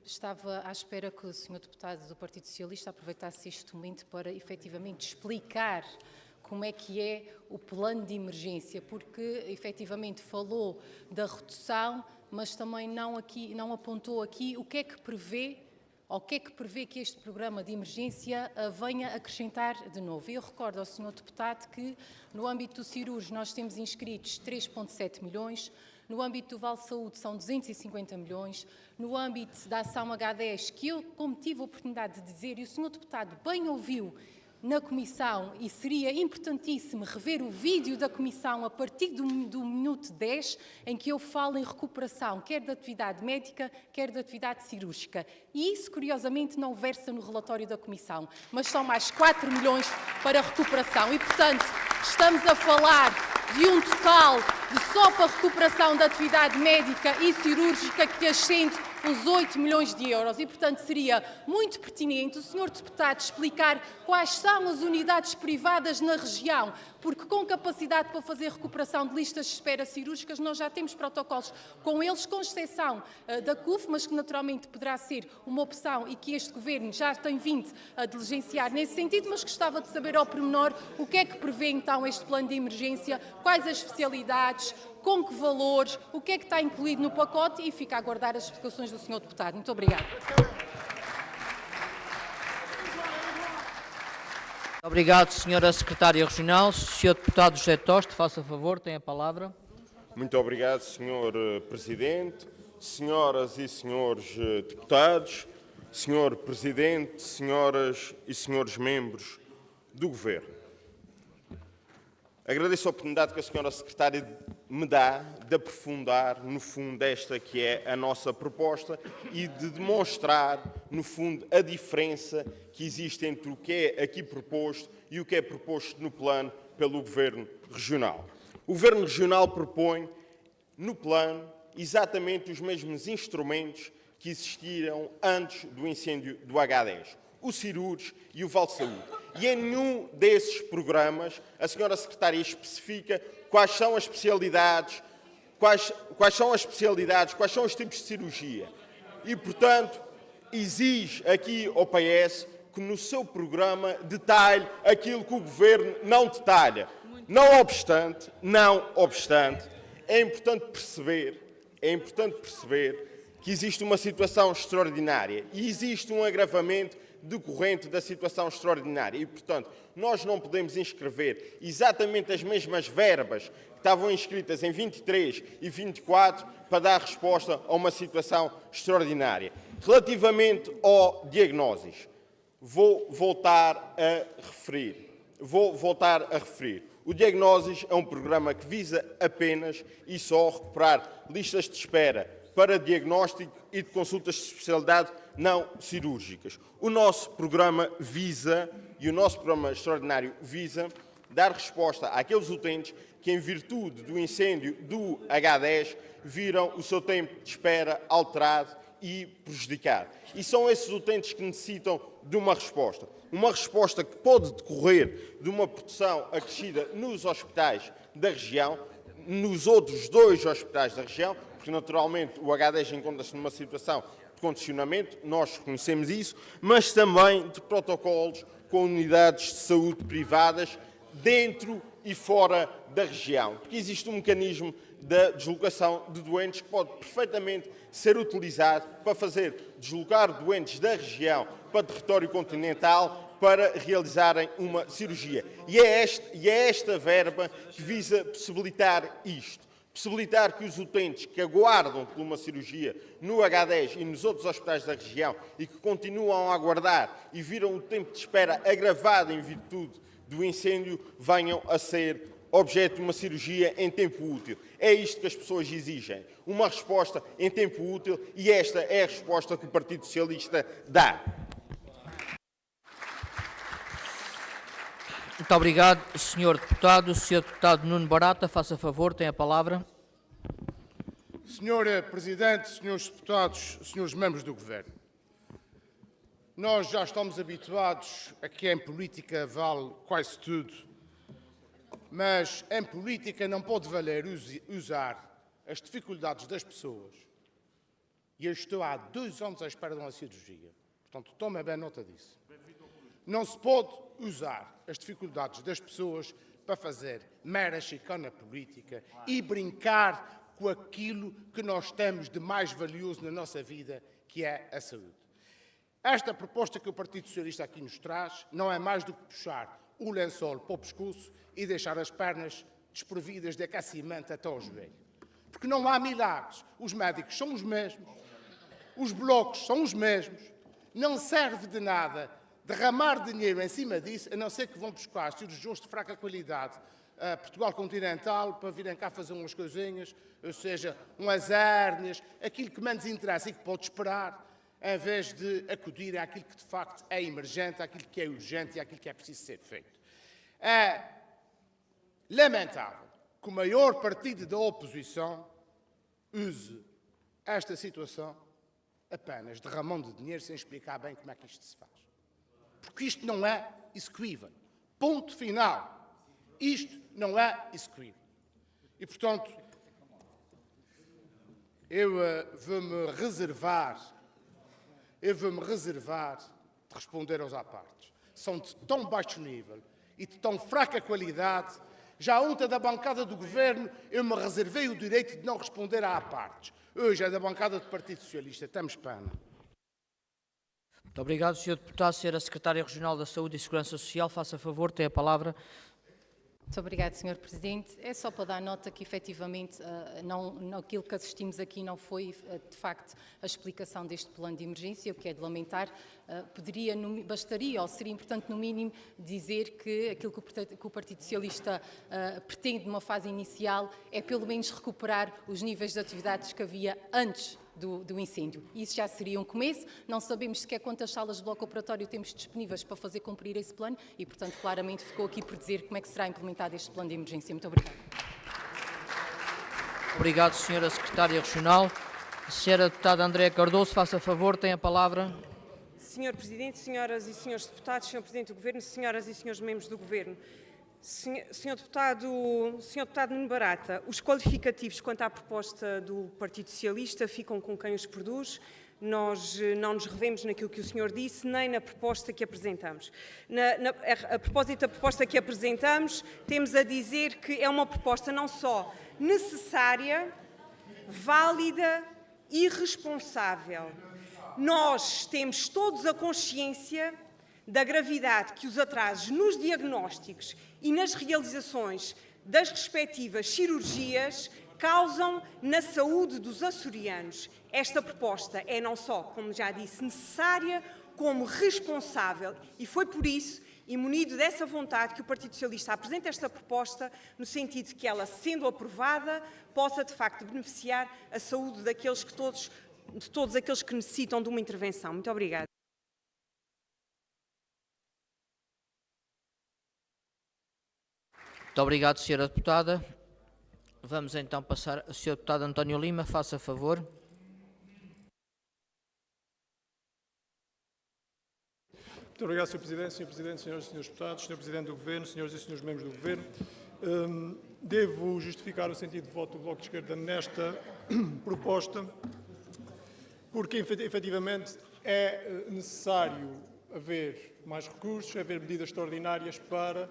estava à espera que o senhor deputado do Partido Socialista aproveitasse este momento para efetivamente explicar como é que é o plano de emergência, porque efetivamente falou da redução, mas também não apontou aqui o que é que prevê, ou o que é que prevê que este programa de emergência venha acrescentar de novo. Eu recordo ao senhor deputado que no âmbito do cirúrgico nós temos inscritos 3,7 milhões, no âmbito do Vale Saúde são 250 milhões, no âmbito da ação H10, que eu, como tive a oportunidade de dizer, e o senhor deputado bem ouviu na Comissão, e seria importantíssimo rever o vídeo da Comissão a partir do minuto 10, em que eu falo em recuperação, quer da atividade médica, quer da atividade cirúrgica. E isso, curiosamente, não versa no relatório da Comissão, mas são mais 4 milhões para recuperação. E, portanto, estamos a falar de um total de só para a recuperação da atividade médica e cirúrgica que ascende os 8 milhões de euros e, portanto, seria muito pertinente o senhor deputado explicar quais são as unidades privadas na região, porque com capacidade para fazer recuperação de listas de espera cirúrgicas nós já temos protocolos com eles, com exceção da CUF, mas que naturalmente poderá ser uma opção e que este Governo já tem vindo a diligenciar nesse sentido, mas gostava de saber ao pormenor o que é que prevê então este plano de emergência, quais as especialidades, com que valores, o que é que está incluído no pacote e fica a aguardar as explicações do senhor deputado. Muito obrigada. Obrigado, Senhora Secretária Regional. Senhor Deputado José Toste, faça favor, tem a palavra. Muito obrigado, Senhor Presidente, senhoras e senhores deputados, Senhor Presidente, senhoras e senhores membros do Governo. Agradeço a oportunidade que a Senhora Secretária me dá de aprofundar, no fundo, esta que é a nossa proposta e de demonstrar, no fundo, a diferença que existe entre o que é aqui proposto e o que é proposto no plano pelo Governo Regional. O Governo Regional propõe, no plano, exatamente os mesmos instrumentos que existiram antes do incêndio do H10, o Cirures e o Vale Saúde. E em nenhum desses programas a Senhora Secretária especifica quais são as especialidades, quais são os tipos de cirurgia. E, portanto, exige aqui ao PS que no seu programa detalhe aquilo que o Governo não detalha. Não obstante, é importante perceber que existe uma situação extraordinária e existe um agravamento decorrente da situação extraordinária. E, portanto, nós não podemos inscrever exatamente as mesmas verbas que estavam inscritas em 23 e 24 para dar resposta a uma situação extraordinária. Relativamente ao diagnóstico, vou voltar a referir. O Diagnósis é um programa que visa apenas e só recuperar listas de espera para diagnóstico e de consultas de especialidade não cirúrgicas. O nosso programa extraordinário visa dar resposta àqueles utentes que, em virtude do incêndio do H10, viram o seu tempo de espera alterado e prejudicado. E são esses utentes que necessitam de uma resposta que pode decorrer de uma produção acrescida nos hospitais da região, nos outros 2 hospitais da região, porque naturalmente o H10 encontra-se numa situação de condicionamento, nós reconhecemos isso, mas também de protocolos com unidades de saúde privadas dentro e fora da região, porque existe um mecanismo da deslocação de doentes que pode perfeitamente ser utilizado para fazer deslocar doentes da região para o território continental para realizarem uma cirurgia. E é esta verba que visa possibilitar isto. Possibilitar que os utentes que aguardam por uma cirurgia no H10 e nos outros hospitais da região e que continuam a aguardar e viram o tempo de espera agravado em virtude do incêndio, venham a ser objeto de uma cirurgia em tempo útil. É isto que as pessoas exigem, uma resposta em tempo útil, e esta é a resposta que o Partido Socialista dá. Muito obrigado, Sr. Deputado. O Sr. Deputado Nuno Barata, faça favor, tem a palavra. Sr. Presidente, Srs. Deputados, Srs. Membros do Governo, nós já estamos habituados a que em política vale quase tudo, mas em política não pode valer usar as dificuldades das pessoas. E eu estou há 2 anos à espera de uma cirurgia, portanto, tome bem nota disso. Não se pode usar as dificuldades das pessoas para fazer mera chicana política e brincar com aquilo que nós temos de mais valioso na nossa vida, que é a saúde. Esta proposta que o Partido Socialista aqui nos traz não é mais do que puxar o lençol para o pescoço e deixar as pernas desprovidas de aquecimento até ao joelho. Porque não há milagres. Os médicos são os mesmos, os blocos são os mesmos, não serve de nada derramar dinheiro em cima disso, a não ser que vão buscar cirurgiões de fraca qualidade a Portugal continental para virem cá fazer umas coisinhas, ou seja, umas hérnias, aquilo que menos interessa e que pode esperar, em vez de acudir àquilo que de facto é emergente, àquilo que é urgente e àquilo que é preciso ser feito. É lamentável que o maior partido da oposição use esta situação apenas derramando dinheiro sem explicar bem como é que isto se faz. Porque isto não é execuível. Ponto final. Isto não é execuível. E, portanto, eu vou-me reservar de responder aos à partes. São de tão baixo nível e de tão fraca qualidade. Já ontem da bancada do Governo eu me reservei o direito de não responder à partes. Hoje é da bancada do Partido Socialista. Temos pena. Muito obrigado, Sr. Deputado. Sra. Secretária Regional da Saúde e Segurança Social, faça favor, tem a palavra. Muito obrigada, Sr. Presidente. É só para dar nota que, efetivamente, aquilo que assistimos aqui não foi, de facto, a explicação deste plano de emergência, o que é de lamentar. Bastaria, ou seria importante, no mínimo, dizer que aquilo que o Partido Socialista pretende numa fase inicial é, pelo menos, recuperar os níveis de atividades que havia antes do incêndio. Isso já seria um começo. Não sabemos sequer quantas salas de bloco operatório temos disponíveis para fazer cumprir esse plano e, portanto, claramente ficou aqui por dizer como é que será implementado este plano de emergência. Muito obrigada. Obrigado, Sra. Secretária Regional. Sra. Deputada Andréa Cardoso, faça favor, tem a palavra. Sr. Presidente, senhoras e senhores deputados, Sr. Presidente do Governo, senhoras e senhores membros do Governo. Sr. Deputado Nuno Barata, os qualificativos quanto à proposta do Partido Socialista ficam com quem os produz. Nós não nos revemos naquilo que o senhor disse, nem na proposta que apresentamos. A propósito da proposta que apresentamos, temos a dizer que é uma proposta não só necessária, válida e responsável. Nós temos todos a consciência da gravidade que os atrasos nos diagnósticos e nas realizações das respectivas cirurgias causam na saúde dos açorianos. Esta proposta é não só, como já disse, necessária, como responsável, e foi por isso, e munido dessa vontade, que o Partido Socialista apresenta esta proposta, no sentido de que ela, sendo aprovada, possa de facto beneficiar a saúde de todos aqueles que necessitam de uma intervenção. Muito obrigada. Muito obrigado, Sra. Deputada. Vamos então passar a Sr. Deputado António Lima, faça favor. Muito obrigado, Sr. Presidente. Sr. Presidente, senhoras e senhores deputados, Sr. Presidente do Governo, senhoras e senhores membros do Governo, devo justificar o sentido de voto do Bloco de Esquerda nesta proposta, porque efetivamente é necessário haver mais recursos, haver medidas extraordinárias para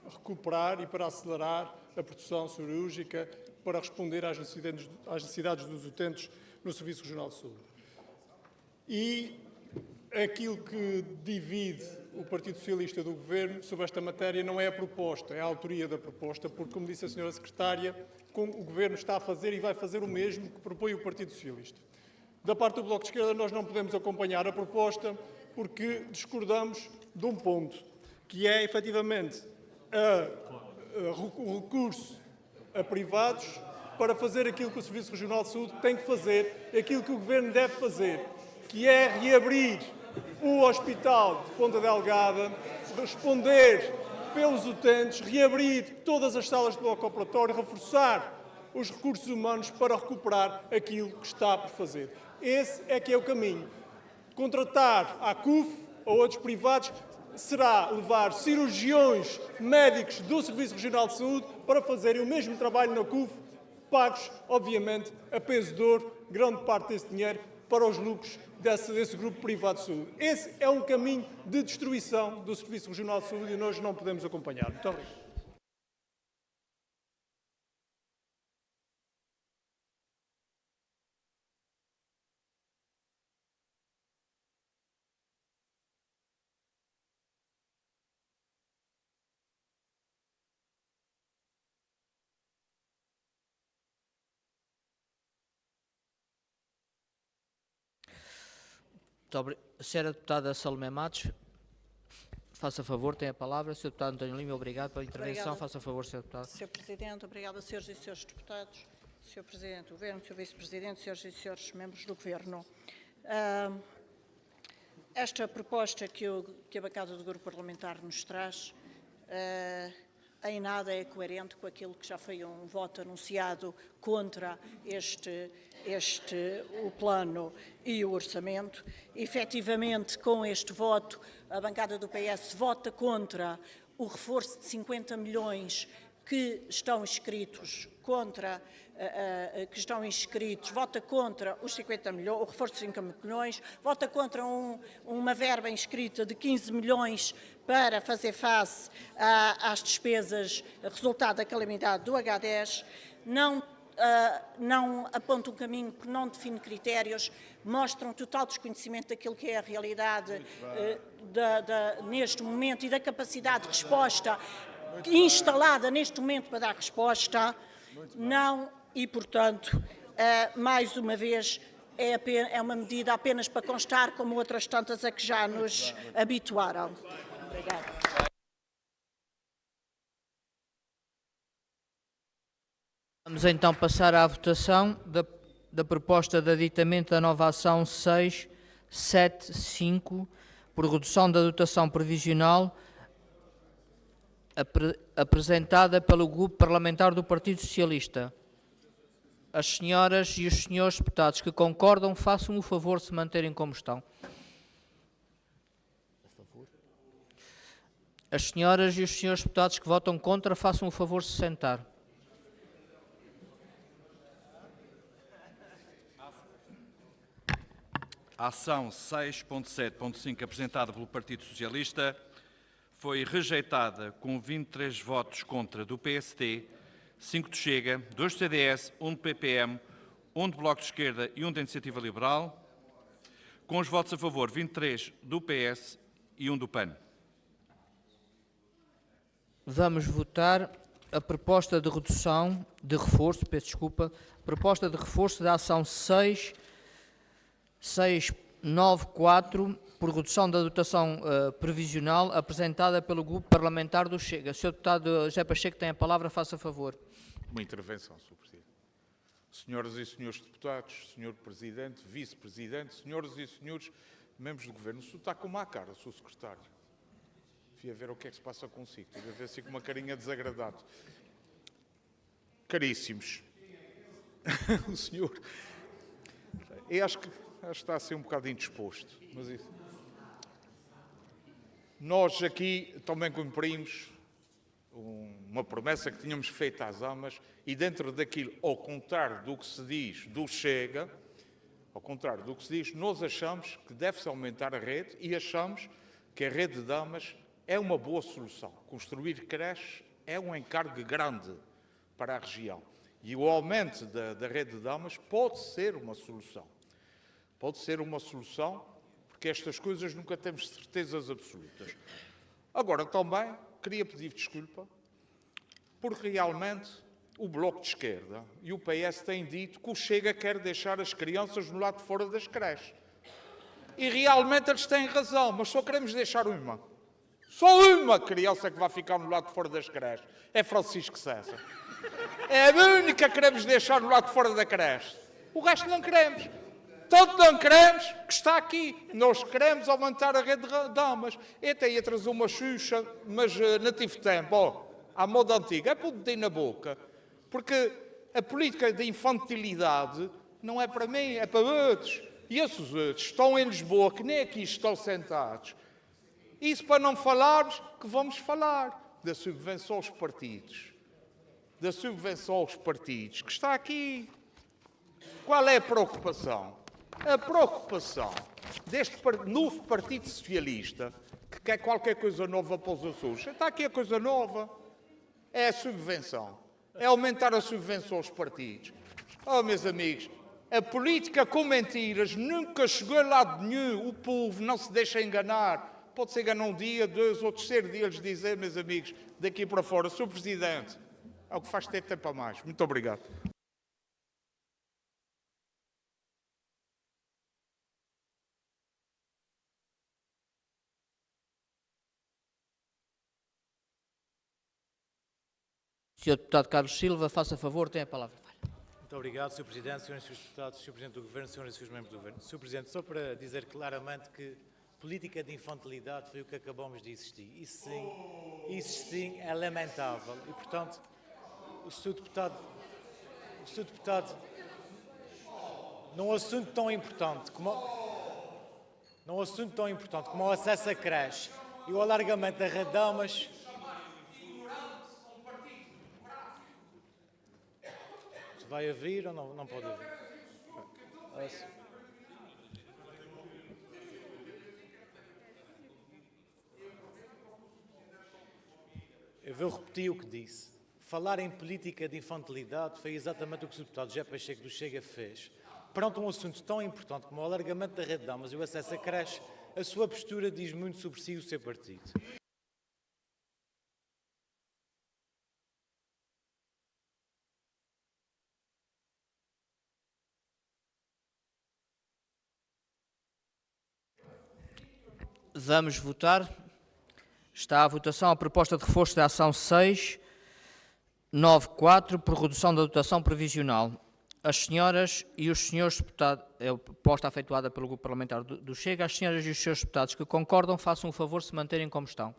recuperar e para acelerar a produção cirúrgica, para responder às necessidades dos utentes no Serviço Regional de Saúde. E aquilo que divide o Partido Socialista do Governo sobre esta matéria não é a proposta, é a autoria da proposta, porque, como disse a Sra. Secretária, o Governo está a fazer e vai fazer o mesmo que propõe o Partido Socialista. Da parte do Bloco de Esquerda, nós não podemos acompanhar a proposta porque discordamos de um ponto, que é, efetivamente, o recurso a privados para fazer aquilo que o Serviço Regional de Saúde tem que fazer, aquilo que o Governo deve fazer, que é reabrir o Hospital de Ponta Delgada, responder pelos utentes, reabrir todas as salas de bloco operatório, reforçar os recursos humanos para recuperar aquilo que está por fazer. Esse é que é o caminho. Contratar à CUF ou outros privados será levar cirurgiões médicos do Serviço Regional de Saúde para fazerem o mesmo trabalho na CUF, pagos, obviamente, a peso de ouro, grande parte desse dinheiro, para os lucros desse grupo privado de saúde. Esse é um caminho de destruição do Serviço Regional de Saúde e nós não podemos acompanhar. Muito obrigado. Sra. Deputada Salomé Matos, faça favor, tem a palavra. Sr. Deputado António Lima, obrigado pela intervenção. Faça favor, Sr. Deputado. Sr. Presidente, obrigado a senhoras e senhores deputados, Sr. Presidente do Governo, Sr. Vice-Presidente, senhoras e senhores membros do Governo. Esta proposta que a bancada do Grupo Parlamentar nos traz, em nada é coerente com aquilo que já foi um voto anunciado contra o plano e o orçamento. Efetivamente, com este voto, a bancada do PS vota contra o reforço de 50 milhões que estão inscritos vota contra os 50 milhões, o reforço de 50 milhões, vota contra uma verba inscrita de 15 milhões para fazer face às despesas resultado da calamidade do H10, não não aponta um caminho, que não define critérios, mostra um total desconhecimento daquilo que é a realidade neste momento e da capacidade de resposta instalada neste momento para dar resposta. Não, e portanto, mais uma vez, é uma medida apenas para constar, como outras tantas a que já nos habituaram. Obrigada. Vamos então passar à votação da proposta de aditamento da nova ação 675, por redução da dotação previsional, apresentada pelo Grupo Parlamentar do Partido Socialista. As senhoras e os senhores deputados que concordam, façam o favor de se manterem como estão. As senhoras e os senhores deputados que votam contra, façam o favor de se sentar. A ação 6.7.5, apresentada pelo Partido Socialista, foi rejeitada com 23 votos contra do PSD, 5 do Chega, 2 do CDS, 1 do PPM, 1 do Bloco de Esquerda e 1 da Iniciativa Liberal, com os votos a favor 23 do PS e 1 do PAN. Vamos votar a proposta de redução, de reforço, proposta de reforço da ação 694, por redução da dotação previsional, apresentada pelo Grupo Parlamentar do Chega. Sr. Deputado José Pacheco tem a palavra, faça favor. Uma intervenção, Sr. Presidente. Senhoras e senhores deputados, Sr. Presidente, Vice-Presidente, senhoras e senhores membros do Governo, o senhor está com má cara, Sr. Secretário. Devia ver o que é que se passa consigo, devia ver assim com uma carinha desagradada. Caríssimos, o senhor, eu acho que está a ser um bocado indisposto, mas isso. Nós aqui também cumprimos uma promessa que tínhamos feito às amas e dentro daquilo, ao contrário do que se diz do Chega, ao contrário do que se diz, nós achamos que deve-se aumentar a rede e achamos que a rede de damas é uma boa solução. Construir creches é um encargo grande para a região e o aumento da rede de damas pode ser uma solução. Pode ser uma solução, porque estas coisas nunca temos certezas absolutas. Agora, também, queria pedir desculpa, porque realmente o Bloco de Esquerda e o PS têm dito que o Chega quer deixar as crianças no lado de fora das creches. E realmente eles têm razão, mas só queremos deixar uma. Só uma criança que vai ficar no lado de fora das creches. É Francisco César. É a única que queremos deixar no lado de fora da creche. O resto não queremos. Tanto não queremos que está aqui. Nós queremos aumentar a rede de damas. Eu até ia trazer uma Xuxa, mas não tive tempo. Oh, à moda antiga. É para o dedinho na boca. Porque a política de infantilidade não é para mim, é para outros. E esses outros estão em Lisboa, que nem aqui estão sentados. Isso para não falarmos que vamos falar da subvenção aos partidos. Da subvenção aos partidos, que está aqui. Qual é a preocupação? A preocupação deste novo Partido Socialista, que quer qualquer coisa nova para os Açores, está aqui a coisa nova, é a subvenção, é aumentar a subvenção aos partidos. Oh, meus amigos, a política com mentiras nunca chegou a lado nenhum, o povo não se deixa enganar, pode-se enganar um dia, dois ou terceiro dia, eles dizer, meus amigos, daqui para fora, Sr. Presidente, é o que faz ter tempo a mais. Muito obrigado. Sr. Deputado Carlos Silva, faça favor, tem a palavra. Muito obrigado, Sr. Presidente, Srs. Deputados, Sr. Presidente do Governo, Srs. e Srs. Membros do Governo. Sr. Presidente, só para dizer claramente que política de infantilidade foi o que acabamos de existir. Isso sim é lamentável. E, portanto, o Sr. Deputado, num assunto tão importante como o acesso a creche e o alargamento da rede de damas. Vai ouvir ou não pode ouvir? Eu vou repetir o que disse. falar em política de infantilidade foi exatamente o que o Sr. Deputado José Pacheco do Chega fez. Perante um assunto tão importante como o alargamento da rede de damas e o acesso à creche, a sua postura diz muito sobre si e o seu partido. Vamos votar. Está à votação a proposta de reforço da ação 694 por redução da dotação previsional. As senhoras e os senhores deputados, é a proposta efetuada pelo Grupo Parlamentar do Chega, as senhoras e os senhores deputados que concordam, façam o favor de se manterem como estão.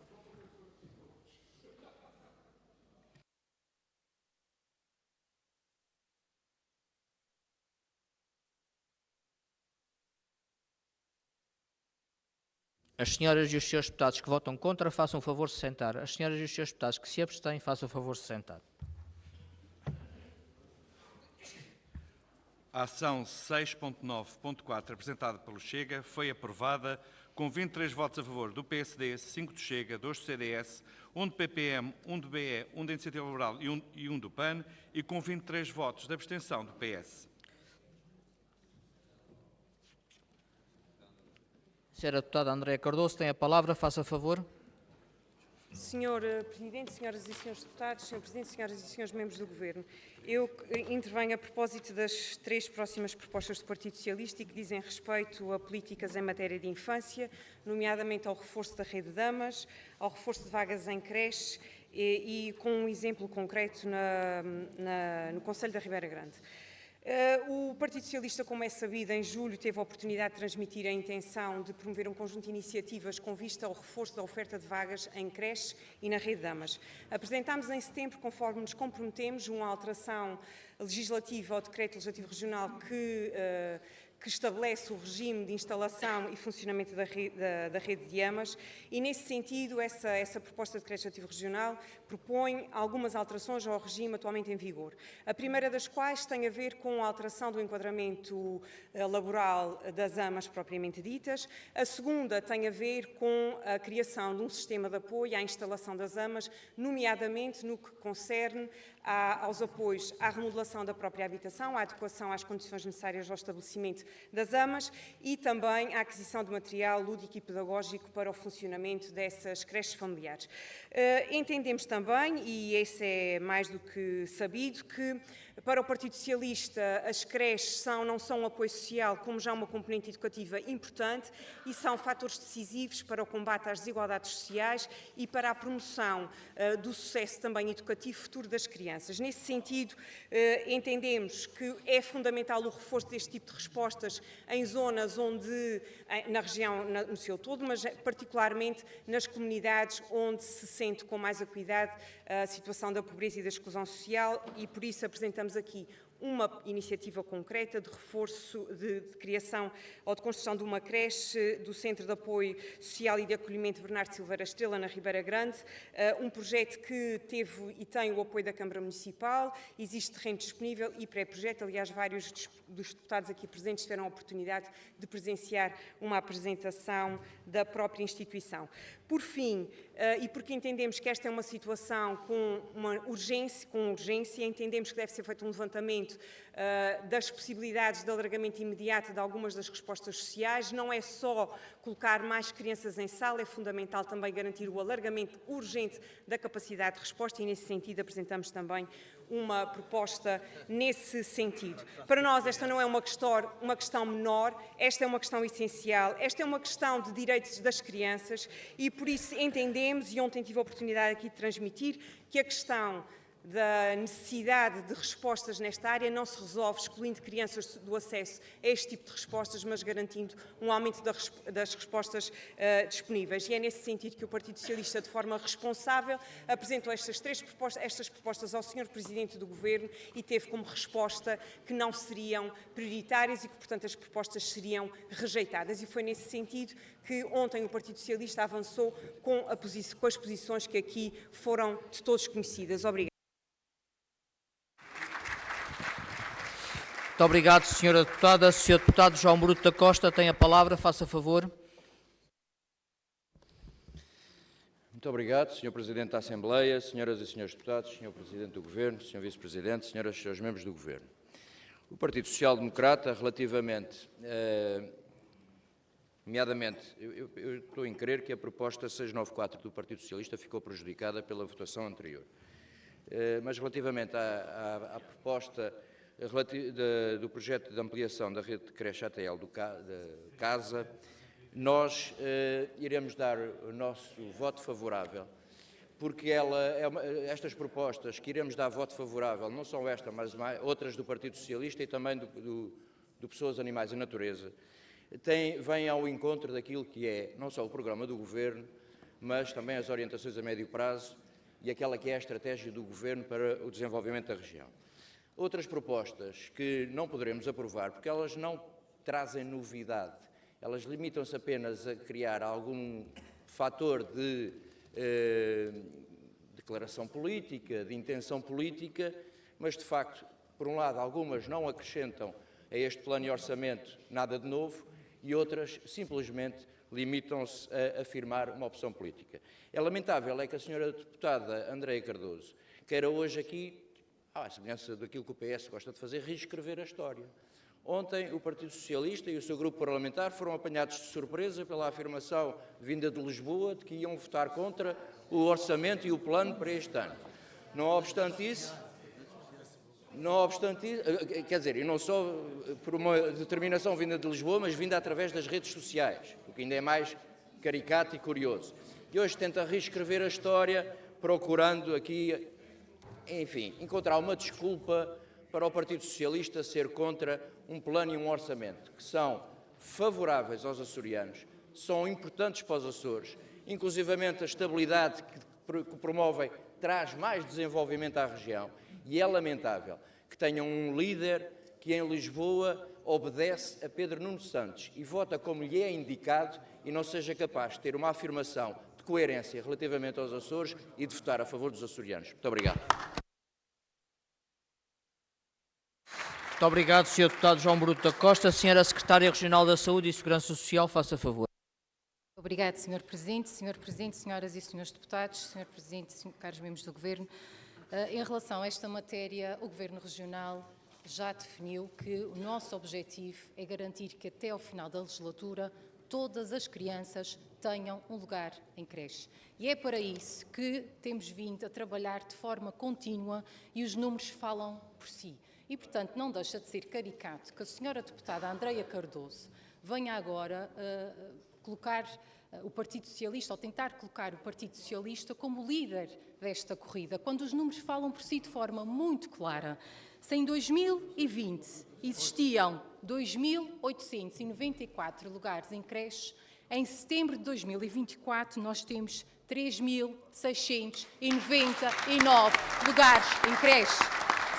As senhoras e os senhores deputados que votam contra, façam o favor de se sentar. As senhoras e os senhores deputados que se abstêm, façam o favor de se sentar. A ação 6.9.4, apresentada pelo Chega, foi aprovada com 23 votos a favor do PSD, 5 do Chega, 2 do CDS, 1 do PPM, 1 do BE, 1 da Iniciativa Liberal e 1 do PAN, e com 23 votos de abstenção do PS. Senhora deputada Andréa Cardoso tem a palavra, faça favor. Senhor Presidente, senhoras e senhores deputados, Senhor Presidente, senhoras e senhores membros do Governo, eu intervenho a propósito das 3 próximas propostas do Partido Socialista e que dizem respeito a políticas em matéria de infância, nomeadamente ao reforço da rede de damas, ao reforço de vagas em creche e com um exemplo concreto no Conselho da Ribeira Grande. O Partido Socialista, como é sabido, em julho teve a oportunidade de transmitir a intenção de promover um conjunto de iniciativas com vista ao reforço da oferta de vagas em creche e na rede de damas. Apresentámos em setembro, conforme nos comprometemos, uma alteração legislativa ao Decreto Legislativo Regional que estabelece o regime de instalação e funcionamento da rede de AMAs e, nesse sentido, essa proposta de Decreto Legislativo Regional propõe algumas alterações ao regime atualmente em vigor. A primeira das quais tem a ver com a alteração do enquadramento laboral das AMAs propriamente ditas. A segunda tem a ver com a criação de um sistema de apoio à instalação das AMAs, nomeadamente no que concerne aos apoios à remodelação da própria habitação, à adequação às condições necessárias ao estabelecimento das AMAs e também à aquisição de material lúdico e pedagógico para o funcionamento dessas creches familiares. Entendemos também, e esse é mais do que sabido, que para o Partido Socialista as creches não são um apoio social, como já uma componente educativa importante e são fatores decisivos para o combate às desigualdades sociais e para a promoção do sucesso também educativo futuro das crianças. Nesse sentido, entendemos que é fundamental o reforço deste tipo de respostas em zonas onde, na região no seu todo, mas particularmente nas comunidades onde se sente com mais acuidade a situação da pobreza e da exclusão social e por isso apresentamos aqui uma iniciativa concreta de reforço, de criação ou de construção de uma creche do Centro de Apoio Social e de Acolhimento Bernardo Silveira Estrela, na Ribeira Grande, um projeto que teve e tem o apoio da Câmara Municipal, existe terreno disponível e pré-projeto, aliás, vários dos deputados aqui presentes tiveram a oportunidade de presenciar uma apresentação da própria instituição. Por fim, e porque entendemos que esta é uma situação com urgência, entendemos que deve ser feito um levantamento das possibilidades de alargamento imediato de algumas das respostas sociais. Não é só colocar mais crianças em sala, é fundamental também garantir o alargamento urgente da capacidade de resposta e, nesse sentido, apresentamos também uma proposta nesse sentido. Para nós, esta não é uma questão menor, esta é uma questão essencial, esta é uma questão de direitos das crianças e, por isso, entendemos, e ontem tive a oportunidade aqui de transmitir, que a questão da necessidade de respostas nesta área não se resolve excluindo crianças do acesso a este tipo de respostas, mas garantindo um aumento das respostas disponíveis. E é nesse sentido que o Partido Socialista, de forma responsável, apresentou estas propostas ao Sr. Presidente do Governo e teve como resposta que não seriam prioritárias e que, portanto, as propostas seriam rejeitadas. E foi nesse sentido que ontem o Partido Socialista avançou com as posições que aqui foram de todos conhecidas. Obrigada. Muito obrigado, Sra. Deputada. Sr. Deputado João Bruto da Costa tem a palavra, faça favor. Muito Muito obrigado, Sr. Presidente da Assembleia, senhoras e senhores deputados, Sr. Presidente do Governo, Sr. Vice-Presidente, senhoras e senhores membros do Governo. O Partido Social Democrata, relativamente, nomeadamente, eu estou em crer que a proposta 694 do Partido Socialista ficou prejudicada pela votação anterior. Mas relativamente à proposta do projeto de ampliação da rede de creche ATL de Casa, nós iremos dar o nosso voto favorável, porque estas propostas que iremos dar voto favorável, não são esta, mas outras do Partido Socialista e também do Pessoas, Animais e Natureza, vêm ao encontro daquilo que é não só o programa do Governo, mas também as orientações a médio prazo e aquela que é a estratégia do Governo para o desenvolvimento da região. Outras propostas que não poderemos aprovar, porque elas não trazem novidade, elas limitam-se apenas a criar algum fator de declaração política, de intenção política, mas de facto, por um lado, algumas não acrescentam a este plano e orçamento nada de novo e outras simplesmente limitam-se a afirmar uma opção política. É lamentável é que a senhora deputada Andreia Cardoso queira hoje aqui, à semelhança daquilo que o PS gosta de fazer, reescrever a história. Ontem o Partido Socialista e o seu grupo parlamentar foram apanhados de surpresa pela afirmação vinda de Lisboa de que iam votar contra o orçamento e o plano para este ano. Não obstante isso, quer dizer, e não só por uma determinação vinda de Lisboa, mas vinda através das redes sociais, o que ainda é mais caricato e curioso. E hoje tenta reescrever a história, procurando aqui, enfim, encontrar uma desculpa para o Partido Socialista ser contra um plano e um orçamento que são favoráveis aos açorianos, são importantes para os Açores, inclusivamente a estabilidade que promovem traz mais desenvolvimento à região, e é lamentável que tenham um líder que em Lisboa obedece a Pedro Nuno Santos e vota como lhe é indicado e não seja capaz de ter uma afirmação de coerência relativamente aos Açores e de votar a favor dos açorianos. Muito obrigado. Muito obrigado, Sr. Deputado João Bruto da Costa. Senhora Secretária Regional da Saúde e Segurança Social, faça favor. Obrigado, Sr. Presidente. Sr. Presidente, senhoras e senhores deputados, Sr. Presidente, caros membros do Governo, em relação a esta matéria, o Governo Regional já definiu que o nosso objetivo é garantir que até ao final da legislatura todas as crianças tenham um lugar em creche. E é para isso que temos vindo a trabalhar de forma contínua e os números falam por si. E, portanto, não deixa de ser caricato que a senhora deputada Andreia Cardoso venha agora colocar o Partido Socialista, ou tentar colocar o Partido Socialista como líder desta corrida, quando os números falam por si de forma muito clara. Se em 2020 existiam 2.894 lugares em creche, em setembro de 2024 nós temos 3.699 lugares em creche.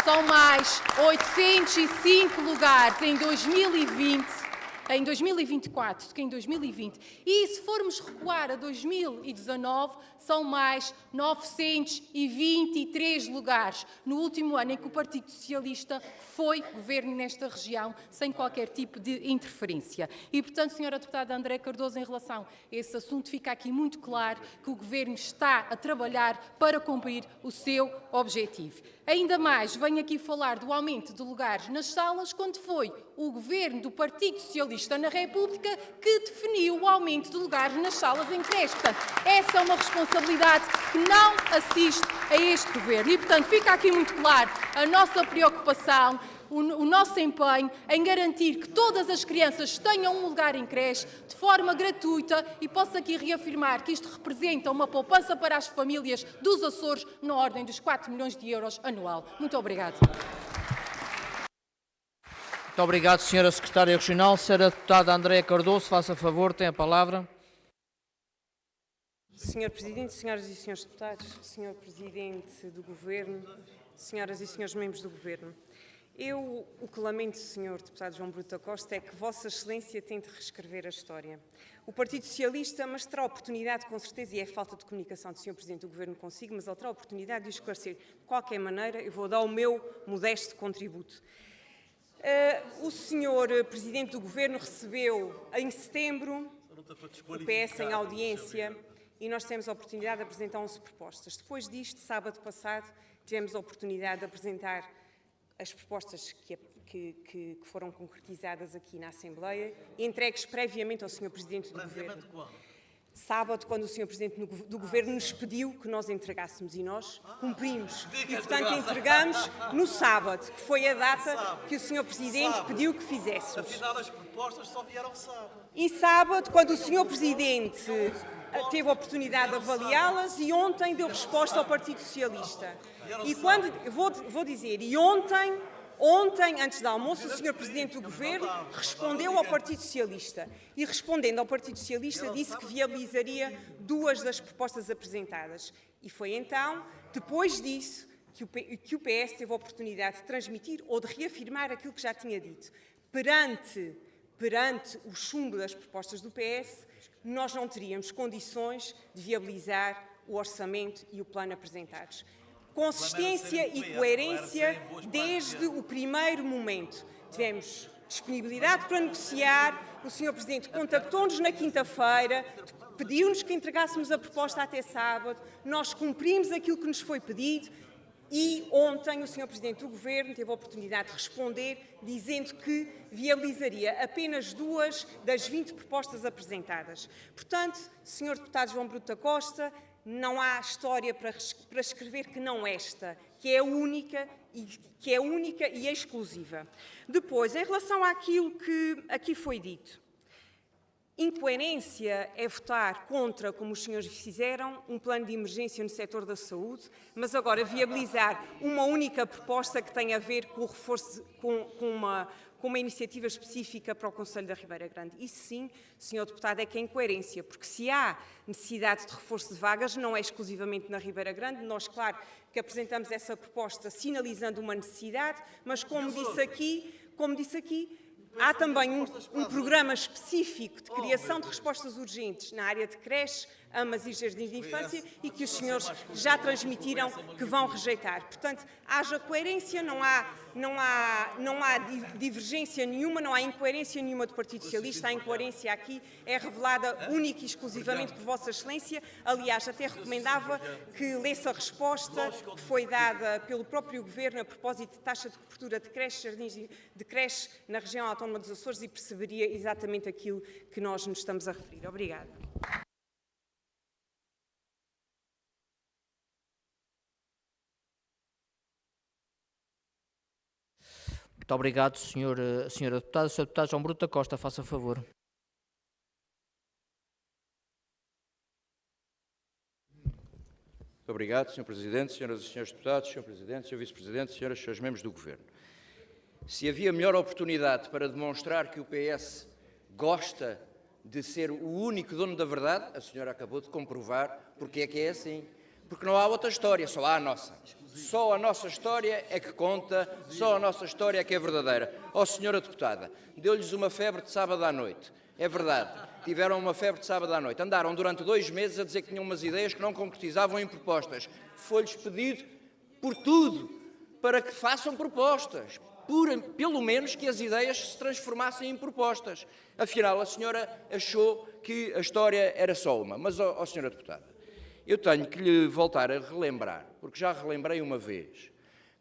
São mais 805 lugares em 2024 do que em 2020. E se formos recuar a 2019, são mais 923 lugares no último ano em que o Partido Socialista foi governo nesta região, sem qualquer tipo de interferência. E, portanto, Sra. Deputada Andreia Cardoso, em relação a esse assunto, fica aqui muito claro que o Governo está a trabalhar para cumprir o seu objetivo. Ainda mais, venho aqui falar do aumento de lugares nas salas, quando foi o Governo do Partido Socialista na República que definiu o aumento de lugares nas salas em creche. Portanto, essa é uma responsabilidade que não assiste a este Governo. E, portanto, fica aqui muito claro a nossa preocupação, o nosso empenho em garantir que todas as crianças tenham um lugar em creche de forma gratuita, e posso aqui reafirmar que isto representa uma poupança para as famílias dos Açores na ordem dos 4 milhões de euros anual. Muito obrigada. Muito obrigado, Sra. Secretária Regional. Sra. Deputada Andreia Cardoso, faça favor, tem a palavra. Sr. Presidente, senhoras e senhores deputados, Sr. Presidente do Governo, senhoras e senhores membros do Governo, o que lamento, Sr. Deputado João Bruto da Costa, é que Vossa Excelência tente reescrever a história. O Partido Socialista, mas terá oportunidade, com certeza, e é falta de comunicação do Sr. Presidente do Governo consigo, mas ele terá oportunidade de o esclarecer. De qualquer maneira, eu vou dar o meu modesto contributo. O Sr. Presidente do Governo recebeu, em setembro, o PS em audiência e nós tivemos a oportunidade de apresentar 11 propostas. Depois disto, sábado passado, tivemos a oportunidade de apresentar as propostas que foram concretizadas aqui na Assembleia e entregues previamente ao Sr. Presidente do Governo. Sábado, quando o Sr. Presidente do Governo nos pediu que nós entregássemos, e nós cumprimos. E, portanto, entregamos no sábado, que foi a data que o Sr. Presidente pediu que fizéssemos. Afinal, as propostas só vieram sábado. E sábado, quando o Sr. Presidente teve a oportunidade de avaliá-las, e ontem deu resposta ao Partido Socialista. E quando, vou dizer, e ontem, antes do almoço, o Sr. Presidente do Governo respondeu ao Partido Socialista e, respondendo ao Partido Socialista, disse que viabilizaria 2 das propostas apresentadas. E foi então, depois disso, que o PS teve a oportunidade de transmitir ou de reafirmar aquilo que já tinha dito. Perante o chumbo das propostas do PS, nós não teríamos condições de viabilizar o orçamento e o plano apresentados. Consistência e coerência desde o primeiro momento. Tivemos disponibilidade para negociar, o Sr. Presidente contactou-nos na quinta-feira, pediu-nos que entregássemos a proposta até sábado, nós cumprimos aquilo que nos foi pedido e ontem o Sr. Presidente do Governo teve a oportunidade de responder dizendo que viabilizaria apenas 2 das 20 propostas apresentadas. Portanto, Sr. Deputado João Brito da Costa, não há história para escrever que não esta, que é única e exclusiva. Depois, em relação àquilo que aqui foi dito, incoerência é votar contra, como os senhores fizeram, um plano de emergência no setor da saúde, mas agora viabilizar uma única proposta que tem a ver com o reforço, com uma iniciativa específica para o Conselho da Ribeira Grande. Isso sim, Sr. Deputado, é que é incoerência, porque se há necessidade de reforço de vagas, não é exclusivamente na Ribeira Grande. Nós, claro, que apresentamos essa proposta sinalizando uma necessidade, mas como disse aqui, há também um programa específico de criação de respostas urgentes na área de creches, amas e jardins de infância e que os senhores já transmitiram que vão rejeitar. Portanto, haja coerência, não há divergência nenhuma, não há incoerência nenhuma do Partido Socialista. A incoerência aqui é revelada única e exclusivamente por Vossa Excelência. Aliás, até recomendava que lesse a resposta que foi dada pelo próprio Governo a propósito de taxa de cobertura de creches, jardins de creches na região autónoma dos Açores e perceberia exatamente aquilo que nós nos estamos a referir. Obrigada. Muito obrigado, Sra. Deputada. Sr. Deputado João Brito da Costa, faça favor. Muito obrigado, Sr. Presidente, Senhoras e Senhores Deputados, Sr. Presidente, Sr. Vice-Presidente, Senhoras e Senhores Membros do Governo. Se havia melhor oportunidade para demonstrar que o PS gosta de ser o único dono da verdade, a senhora acabou de comprovar porque é que é assim. Porque não há outra história, só há a nossa. Só a nossa história é que conta, só a nossa história é que é verdadeira. Ó, senhora deputada, deu-lhes uma febre de sábado à noite. É verdade, tiveram uma febre de sábado à noite. Andaram durante 2 meses a dizer que tinham umas ideias que não concretizavam em propostas. Foi-lhes pedido por tudo para que façam propostas. Pelo menos que as ideias se transformassem em propostas. Afinal, a senhora achou que a história era só uma. Mas, ó senhora deputada, eu tenho que lhe voltar a relembrar, porque já relembrei uma vez,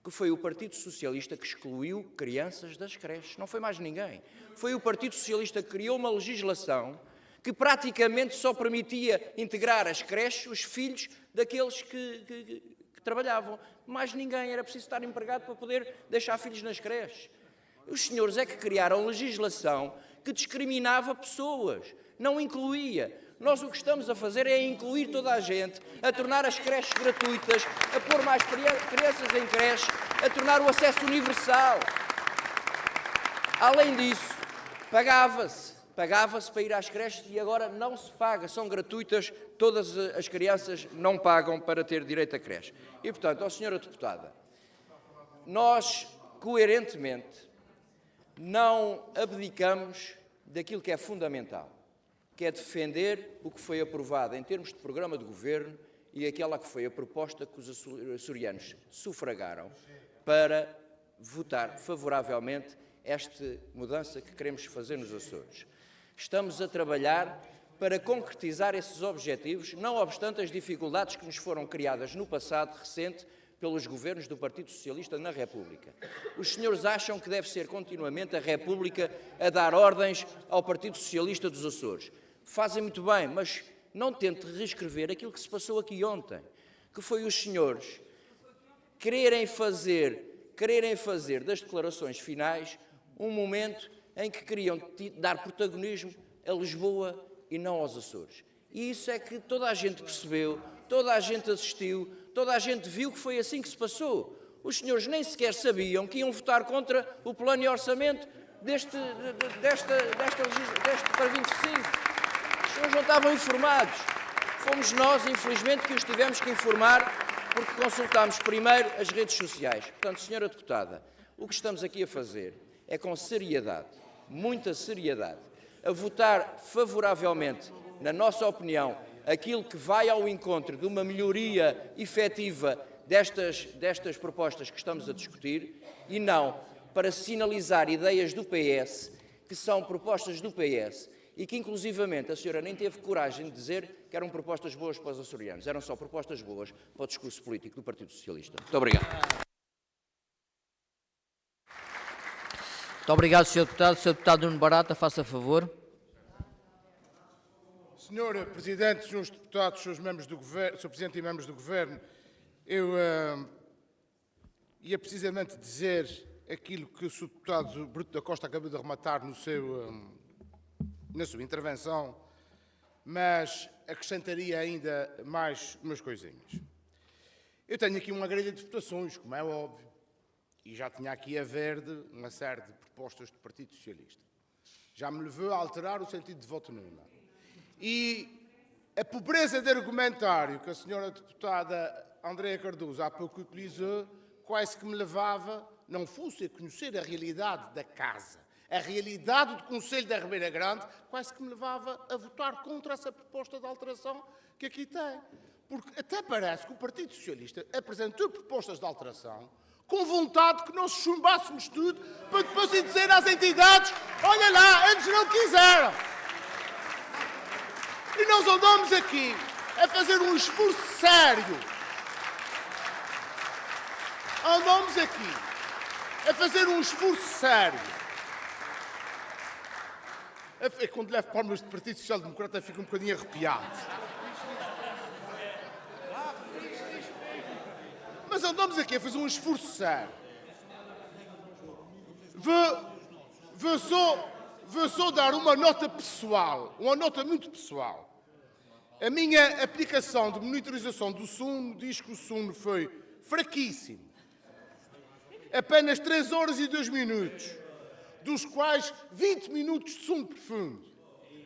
que foi o Partido Socialista que excluiu crianças das creches. Não foi mais ninguém. Foi o Partido Socialista que criou uma legislação que praticamente só permitia integrar as creches os filhos daqueles que trabalhavam. Mais ninguém, era preciso estar empregado para poder deixar filhos nas creches. Os senhores é que criaram legislação que discriminava pessoas, não incluía. Nós o que estamos a fazer é incluir toda a gente, a tornar as creches gratuitas, a pôr mais crianças em creches, a tornar o acesso universal. Além disso, pagava-se para ir às creches e agora não se paga, são gratuitas, todas as crianças não pagam para ter direito a creche. E, portanto, ó senhora deputada, nós, coerentemente, não abdicamos daquilo que é fundamental, que é defender o que foi aprovado em termos de programa de governo e aquela que foi a proposta que os açorianos sufragaram para votar favoravelmente esta mudança que queremos fazer nos Açores. Estamos a trabalhar para concretizar esses objetivos, não obstante as dificuldades que nos foram criadas no passado recente pelos governos do Partido Socialista na República. Os senhores acham que deve ser continuamente a República a dar ordens ao Partido Socialista dos Açores. Fazem muito bem, mas não tente reescrever aquilo que se passou aqui ontem, que foi os senhores quererem fazer das declarações finais um momento em que queriam dar protagonismo a Lisboa e não aos Açores. E isso é que toda a gente percebeu, toda a gente assistiu, toda a gente viu que foi assim que se passou. Os senhores nem sequer sabiam que iam votar contra o plano e orçamento para 25. Os senhores não estavam informados. Fomos nós, infelizmente, que os tivemos que informar porque consultámos primeiro as redes sociais. Portanto, senhora deputada, o que estamos aqui a fazer é com seriedade, muita seriedade, a votar favoravelmente, na nossa opinião, aquilo que vai ao encontro de uma melhoria efetiva destas propostas que estamos a discutir e não para sinalizar ideias do PS, que são propostas do PS e que, inclusivamente, a senhora nem teve coragem de dizer que eram propostas boas para os açorianos. Eram só propostas boas para o discurso político do Partido Socialista. Muito obrigado. Muito obrigado, Sr. Deputado. Sr. Deputado Nuno Barata, faça favor. Senhor Presidente, Srs. Deputados, Srs. Membros do Governo, Sr. Presidente e membros do Governo, eu ia precisamente dizer aquilo que o Sr. Deputado Bruto da Costa acabou de arrematar na sua intervenção, mas acrescentaria ainda mais umas coisinhas. Eu tenho aqui uma grelha de votações, como é óbvio, e já tinha aqui a verde uma série de propostas do Partido Socialista. Já me levou a alterar o sentido de voto numa. E a pobreza de argumentário que a senhora deputada Andréa Cardoso há pouco utilizou, quase que me levava, não fosse a conhecer a realidade da casa, a realidade do Conselho da Ribeira Grande, quase que me levava a votar contra essa proposta de alteração que aqui tem. Porque até parece que o Partido Socialista apresentou propostas de alteração com vontade que nós chumbássemos tudo para depois dizer às entidades: olha lá, eles não quiseram. E nós andamos aqui a fazer um esforço sério. Andamos aqui a fazer um esforço sério. Quando levo palmas do Partido Social Democrata fico um bocadinho arrepiado. Mas andamos aqui a fazer um esforço sério. Vou só dar uma nota pessoal, uma nota muito pessoal. A minha aplicação de monitorização do sono diz que o sono foi fraquíssimo. Apenas 3 horas e 2 minutos, dos quais 20 minutos de sono profundo.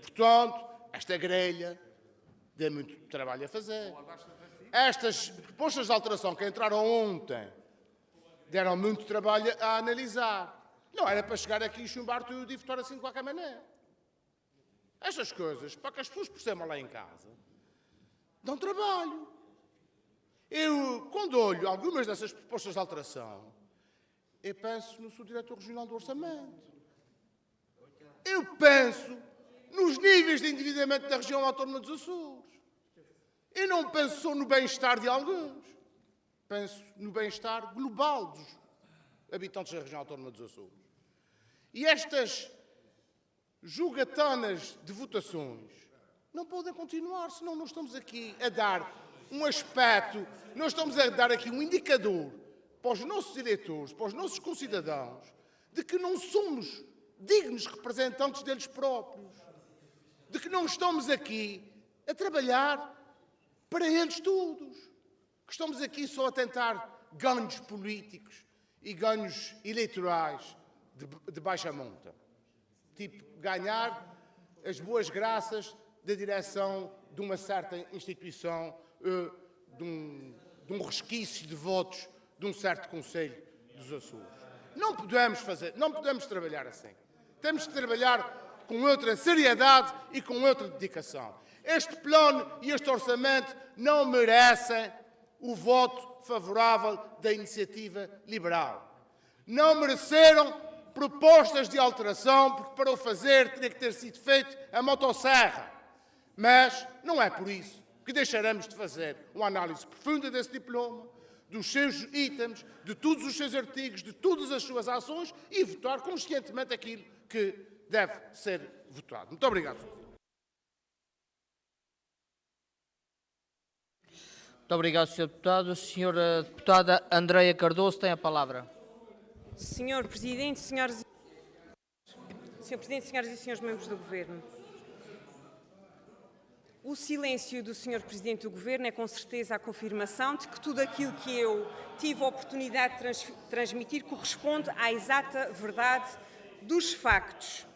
Portanto, esta grelha deu muito trabalho a fazer. Estas propostas de alteração que entraram ontem deram muito trabalho a analisar. Não era para chegar aqui e chumbar tudo e votar assim de qualquer maneira. Estas coisas, para que as pessoas percebam lá em casa, dão trabalho. Eu, quando olho algumas dessas propostas de alteração, eu penso no seu diretor regional do orçamento. Eu penso nos níveis de endividamento da região autónoma dos Açores. Eu não penso só no bem-estar de alguns. Penso no bem-estar global dos habitantes da região autónoma dos Açores. E estas jogatanas de votações não podem continuar, senão nós estamos aqui a dar um aspecto, nós estamos a dar aqui um indicador para os nossos eleitores, para os nossos concidadãos, de que não somos dignos representantes deles próprios, de que não estamos aqui a trabalhar para eles todos, que estamos aqui só a tentar ganhos políticos e ganhos eleitorais de baixa monta. Tipo, ganhar as boas graças da direção de uma certa instituição, de um resquício de votos de um certo Conselho dos Açores. Não podemos trabalhar assim. Temos que trabalhar com outra seriedade e com outra dedicação. Este plano e este orçamento não merecem o voto favorável da iniciativa liberal. Não mereceram propostas de alteração, porque para o fazer teria que ter sido feito a motosserra. Mas não é por isso que deixaremos de fazer uma análise profunda desse diploma, dos seus itens, de todos os seus artigos, de todas as suas ações e votar conscientemente aquilo que deve ser votado. Muito obrigado. Muito obrigado, Sr. Deputado. A Sra. Deputada Andreia Cardoso tem a palavra. Senhor Presidente, senhoras e senhores membros do Governo, o silêncio do Sr. Presidente do Governo é com certeza a confirmação de que tudo aquilo que eu tive a oportunidade de transmitir corresponde à exata verdade dos factos.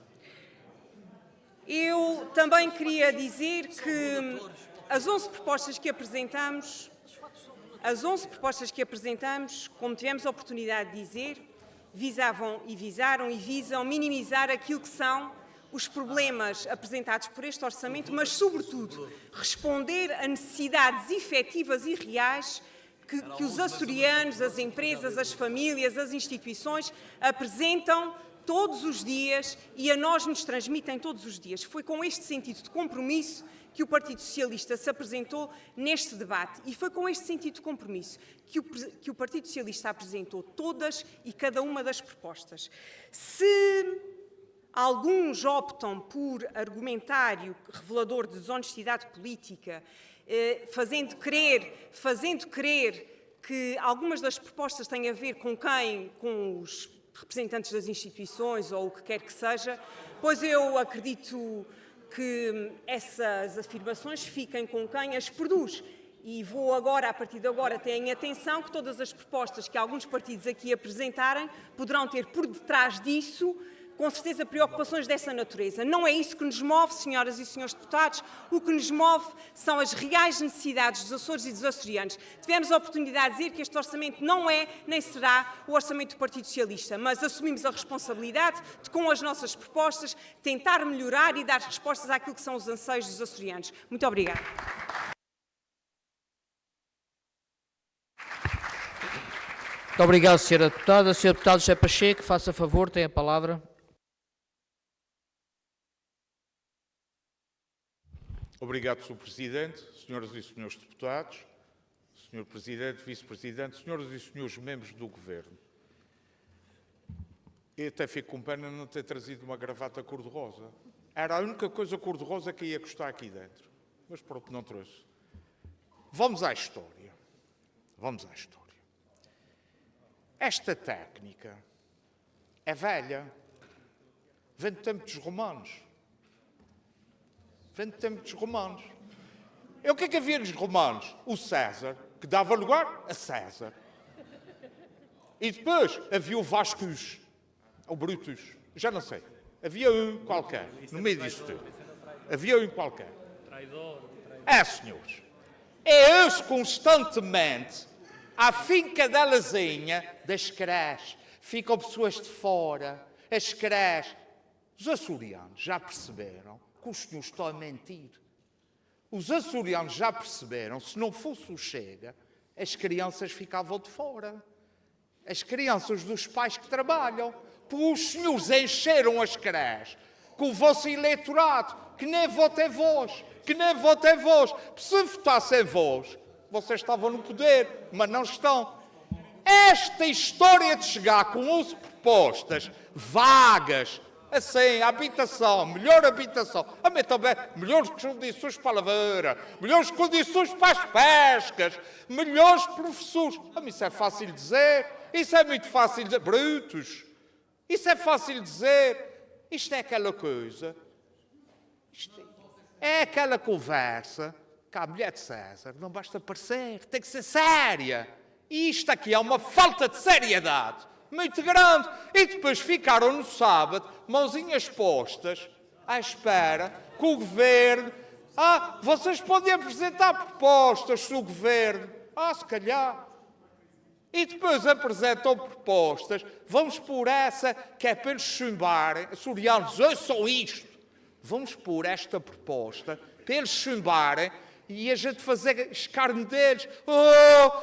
Eu também queria dizer que as 11 propostas que apresentamos, como tivemos a oportunidade de dizer, visaram e visam minimizar aquilo que são os problemas apresentados por este orçamento, mas, sobretudo, responder a necessidades efetivas e reais que os açorianos, as empresas, as famílias, as instituições apresentam todos os dias e a nós nos transmitem todos os dias. Foi com este sentido de compromisso que o Partido Socialista se apresentou neste debate e foi com este sentido de compromisso que o Partido Socialista apresentou todas e cada uma das propostas. Se alguns optam por argumentário revelador de desonestidade política, fazendo crer que algumas das propostas têm a ver com os representantes das instituições ou o que quer que seja, pois eu acredito que essas afirmações fiquem com quem as produz. E vou agora, a partir de agora, tenham atenção que todas as propostas que alguns partidos aqui apresentarem poderão ter por detrás disso, com certeza, preocupações dessa natureza. Não é isso que nos move, senhoras e senhores deputados. O que nos move são as reais necessidades dos Açores e dos açorianos. Tivemos a oportunidade de dizer que este orçamento não é nem será o orçamento do Partido Socialista, mas assumimos a responsabilidade de, com as nossas propostas, tentar melhorar e dar respostas àquilo que são os anseios dos açorianos. Muito obrigada. Muito obrigado, Sra. Deputada. Sr. Deputado José Pacheco, faça favor, tem a palavra. Obrigado, Sr. Presidente, senhoras e senhores deputados, Sr. Presidente, Vice-Presidente, senhoras e senhores membros do Governo. Eu até fico com pena não ter trazido uma gravata cor-de-rosa. Era a única coisa cor-de-rosa que ia custar aqui dentro. Mas pronto, não trouxe. Vamos à história. Esta técnica é velha. Vem do tempo dos romanos. E o que é que havia nos romanos? O César, que dava lugar a César. E depois havia o Vascus, o Brutus, já não sei. Havia um qualquer, no meio disso tudo. Senhores. É esse constantemente à finca da lasanha das crés. Ficam pessoas de fora, as crés. Os açorianos já perceberam que os senhores estão a mentir. Os açorianos já perceberam, se não fosse o Chega, as crianças ficavam de fora. As crianças dos pais que trabalham. Porque os senhores encheram as crés com o vosso eleitorado, que nem vota em vós. Se votassem em vós, vocês estavam no poder, mas não estão. Esta história de chegar com 11 propostas vagas, assim, habitação, melhor habitação, também melhores condições para a lavoura, melhores condições para as pescas, melhores professores. Isso é fácil dizer, isso é muito fácil dizer. Brutos, isso é fácil dizer. Isto é aquela coisa, é aquela conversa que a mulher de César não basta parecer, tem que ser séria. E isto aqui é uma falta de seriedade muito grande. E depois ficaram no sábado, mãozinhas postas, à espera que o Governo... vocês podem apresentar propostas se o Governo... se calhar. E depois apresentam propostas, vamos por essa, que é para eles chumbarem, açorianos, ouçam isto. Vamos pôr esta proposta para eles chumbarem e a gente fazer escárnio deles.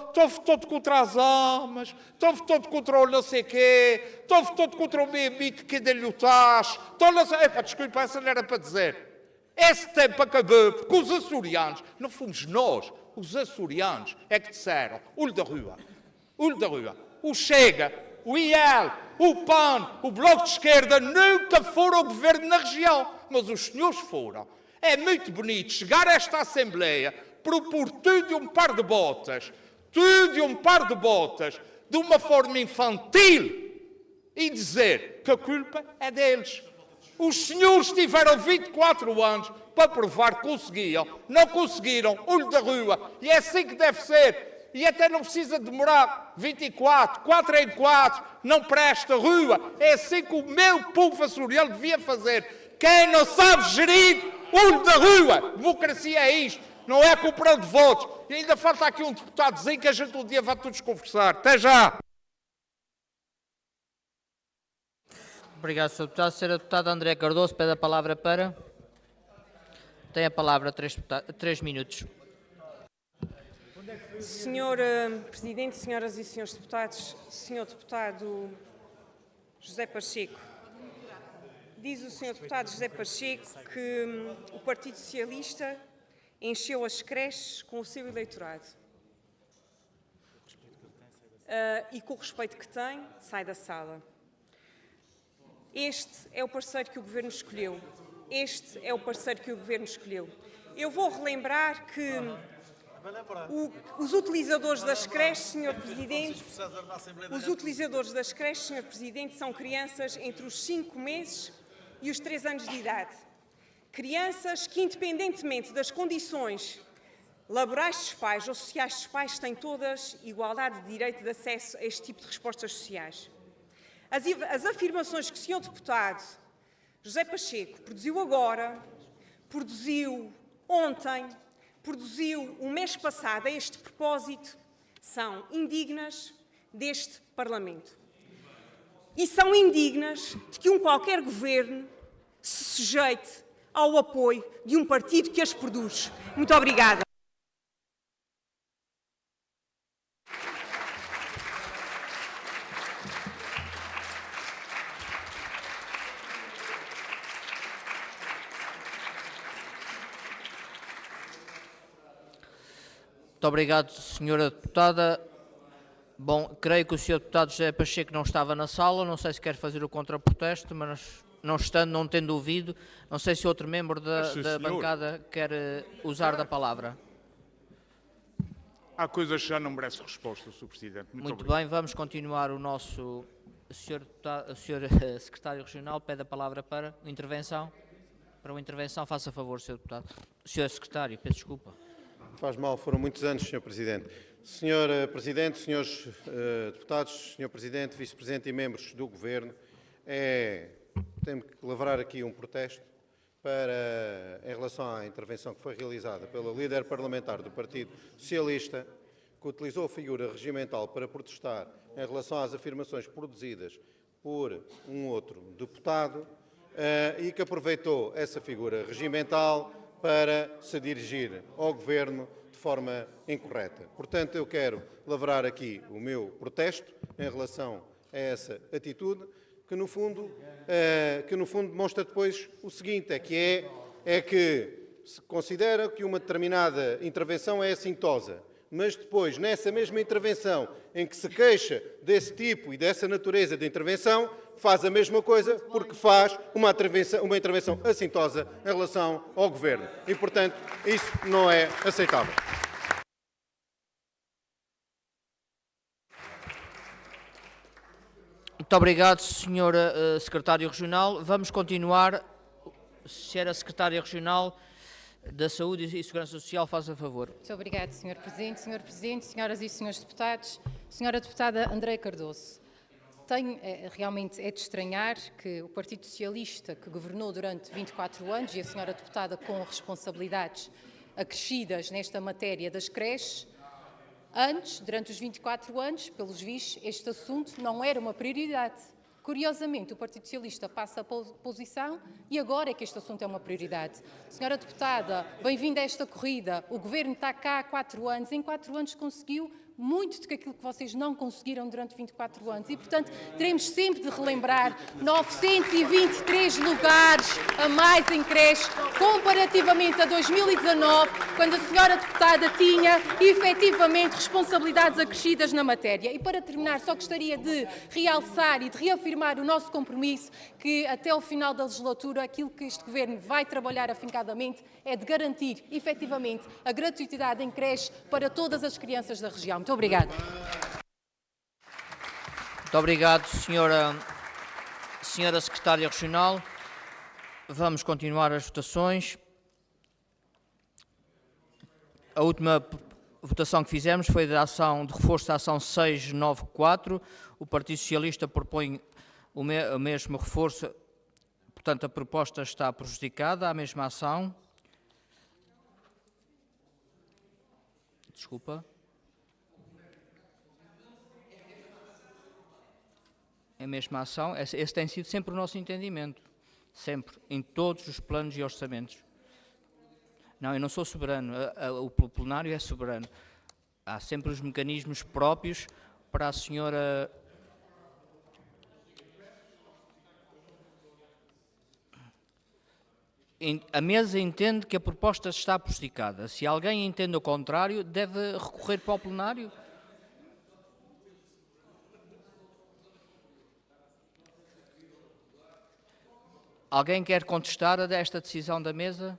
Estou votando contra as almas, estou votando contra o não sei quê, estou votando contra o meu amigo que deu-lhe o tacho, desculpa, essa não era para dizer. Esse tempo acabou, porque os açorianos, não fomos nós, os açorianos é que disseram, olho da rua, o Chega, o IEL, o PAN, o Bloco de Esquerda nunca foram ao governo na região, mas os senhores foram. É muito bonito chegar a esta Assembleia, propor tudo e um par de botas, de uma forma infantil e dizer que a culpa é deles. Os senhores tiveram 24 anos para provar que conseguiam. Não conseguiram, olho da rua. E é assim que deve ser. E até não precisa demorar 24, 4 em 4, não presta rua. É assim que o meu povo açoriano devia fazer. Quem não sabe gerir, olho da rua. Democracia é isto. Não é comprando votos. E ainda falta aqui um deputadozinho que a gente um dia vai todos conversar. Até já! Obrigado, Sr. Deputado. Sra. Deputada André Cardoso pede a palavra para... Tem a palavra 3 minutos. Senhor Presidente, senhoras e senhores deputados, Sr. Deputado José Pacheco, diz o Sr. Deputado José Pacheco que o Partido Socialista encheu as creches com o seu eleitorado. E com o respeito que tem, sai da sala. Este é o parceiro que o Governo escolheu. Eu vou relembrar que os utilizadores das creches, Sr. Presidente, são crianças entre os 5 meses e os 3 anos de idade. Crianças que, independentemente das condições laborais dos pais ou sociais dos pais, têm todas igualdade de direito de acesso a este tipo de respostas sociais. As afirmações que o Sr. Deputado José Pacheco produziu agora, produziu ontem, produziu o mês passado a este propósito, são indignas deste Parlamento. E são indignas de que qualquer governo se sujeite ao apoio de um partido que as produz. Muito obrigada. Muito obrigado, Sra. Deputada. Bom, creio que o Sr. Deputado José Pacheco não estava na sala, não sei se quer fazer o contraprotesto, mas não estando, não tendo ouvido, não sei se outro membro da bancada quer usar da palavra. Há coisas que já não merecem resposta, Sr. Presidente. Muito bem, vamos continuar o nosso... O Sr. Secretário Regional pede a palavra para a intervenção. Para uma intervenção, faça favor, Sr. Deputado. Sr. Secretário, peço desculpa. Faz mal, foram muitos anos, Sr. Presidente. Sr. Presidente, Srs. Deputados, Sr. Presidente, Vice-Presidente e membros do Governo, tenho que lavrar aqui um protesto em relação à intervenção que foi realizada pela líder parlamentar do Partido Socialista, que utilizou a figura regimental para protestar em relação às afirmações produzidas por um outro deputado e que aproveitou essa figura regimental para se dirigir ao Governo de forma incorreta. Portanto, eu quero lavrar aqui o meu protesto em relação a essa atitude, que no fundo demonstra depois o seguinte, é que se considera que uma determinada intervenção é assintosa, mas depois, nessa mesma intervenção em que se queixa desse tipo e dessa natureza de intervenção, faz a mesma coisa porque faz uma intervenção assintosa em relação ao Governo. E, portanto, isso não é aceitável. Muito obrigado, Sra. Secretário Regional. Vamos continuar. Sra. Secretária Regional da Saúde e Segurança Social, faça favor. Muito obrigado, Sr. Presidente. Sr. Presidente, senhoras e senhores deputados, Sra. Deputada André Cardoso. Realmente é de estranhar que o Partido Socialista, que governou durante 24 anos, e a Sra. Deputada com responsabilidades acrescidas nesta matéria das creches, antes, durante os 24 anos, pelos vistos, este assunto não era uma prioridade. Curiosamente, o Partido Socialista passa a posição e agora é que este assunto é uma prioridade. Senhora Deputada, bem-vinda a esta corrida. O Governo está cá há 4 anos. Em 4 anos conseguiu muito daquilo que vocês não conseguiram durante 24 anos e, portanto, teremos sempre de relembrar 923 lugares a mais em creche, comparativamente a 2019, quando a senhora deputada tinha, efetivamente, responsabilidades acrescidas na matéria. E, para terminar, só gostaria de realçar e de reafirmar o nosso compromisso que, até o final da legislatura, aquilo que este Governo vai trabalhar afincadamente é de garantir, efetivamente, a gratuitidade em creche para todas as crianças da região. Muito obrigada. Muito obrigado, senhora Secretária Regional. Vamos continuar as votações. A última votação que fizemos foi de reforço da ação 694. O Partido Socialista propõe o mesmo reforço, portanto a proposta está prejudicada à mesma ação. Desculpa. É a mesma ação. Esse tem sido sempre o nosso entendimento. Sempre. Em todos os planos e orçamentos. Não, eu não sou soberano. O plenário é soberano. Há sempre os mecanismos próprios para a senhora... A mesa entende que a proposta está prejudicada. Se alguém entende o contrário, deve recorrer para o plenário. Alguém quer contestar a esta decisão da mesa?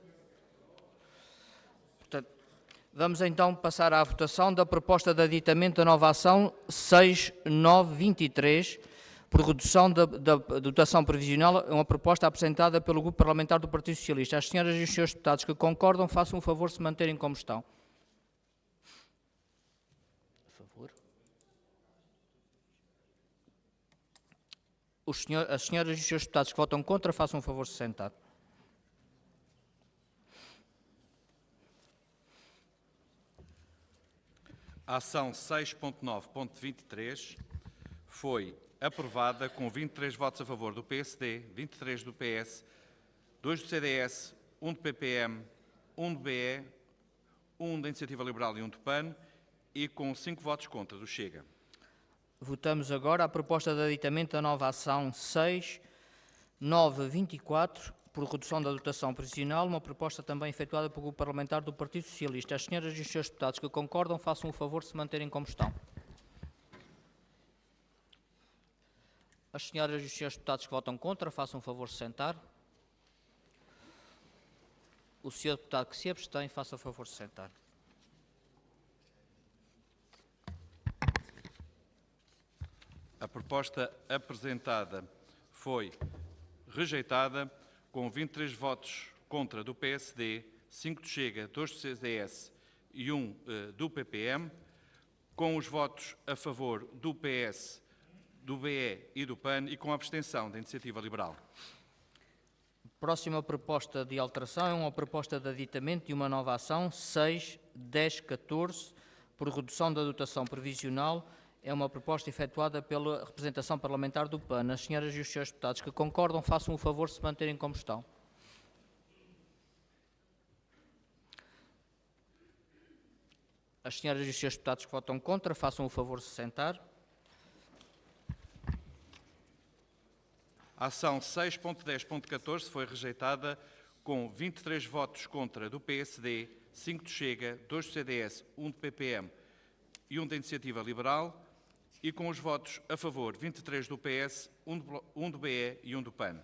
Portanto, vamos então passar à votação da proposta de aditamento da nova ação 6923, por redução da dotação previsional, é uma proposta apresentada pelo Grupo Parlamentar do Partido Socialista. As senhoras e os senhores deputados que concordam, façam o favor de se manterem como estão. A favor. As senhoras e os senhores deputados que votam contra, façam o favor de se sentar. A ação 6.9.23 foi aprovada com 23 votos a favor do PSD, 23 do PS, 2 do CDS, 1 do PPM, 1 do BE, 1 da Iniciativa Liberal e 1 do PAN e com 5 votos contra do Chega. Votamos agora a proposta de aditamento da nova ação 6.9.24, por redução da dotação previsional, uma proposta também efetuada pelo Grupo Parlamentar do Partido Socialista. As senhoras e os senhores deputados que concordam, façam o favor de se manterem como estão. As senhoras e os senhores deputados que votam contra, façam o favor de sentar. O senhor deputado que se abstém, faça o favor de sentar. A proposta apresentada foi rejeitada com 23 votos contra do PSD, 5 do Chega, 2 do CDS e 1 do PPM, com os votos a favor do PS, do BE e do PAN e com a abstenção da Iniciativa Liberal. Próxima proposta de alteração é uma proposta de aditamento de uma nova ação 6.10.14, por redução da dotação previsional. É uma proposta efetuada pela representação parlamentar do PAN. As senhoras e os senhores deputados que concordam, façam o favor de se manterem como estão. As senhoras e os senhores deputados que votam contra, façam o favor de se sentar. A ação 6.10.14 foi rejeitada com 23 votos contra do PSD, 5 do Chega, 2 do CDS, 1 do PPM e 1 da Iniciativa Liberal, e com os votos a favor 23 do PS, 1 do BE e 1 do PAN.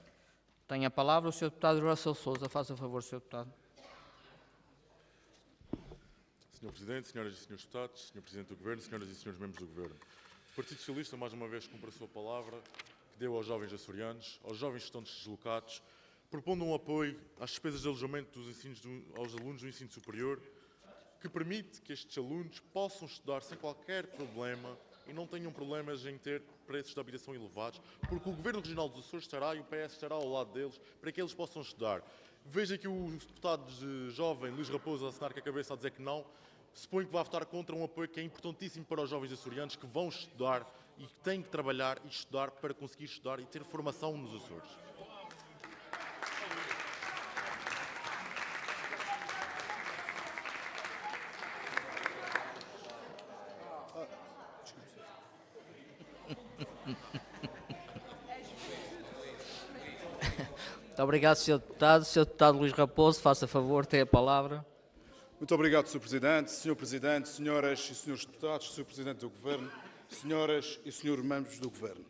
Tem a palavra o Sr. Deputado Russell Sousa. Faça favor, Sr. Deputado. Sr. Presidente, senhoras e senhores deputados, Sr. Presidente do Governo, senhoras e senhores membros do Governo. O Partido Socialista, mais uma vez, cumpre a sua palavra, que deu aos jovens açorianos, aos jovens que estão deslocados, propondo um apoio às despesas de alojamento aos alunos do ensino superior, que permite que estes alunos possam estudar sem qualquer problema e não tenham problemas em ter preços de habitação elevados, porque o Governo Regional dos Açores estará e o PS estará ao lado deles para que eles possam estudar. Veja aqui o deputado jovem Luís Raposo a assinar com a cabeça a dizer que não. Suponho que vai votar contra um apoio que é importantíssimo para os jovens açorianos que vão estudar e que têm que trabalhar e estudar para conseguir estudar e ter formação nos Açores. Muito obrigado, Sr. Deputado. Sr. Deputado Luís Raposo, faça favor, tem a palavra. Muito obrigado, Sr. Presidente. Sr. Presidente, senhoras e senhores deputados, Sr. Presidente do Governo, senhoras e senhores membros do Governo.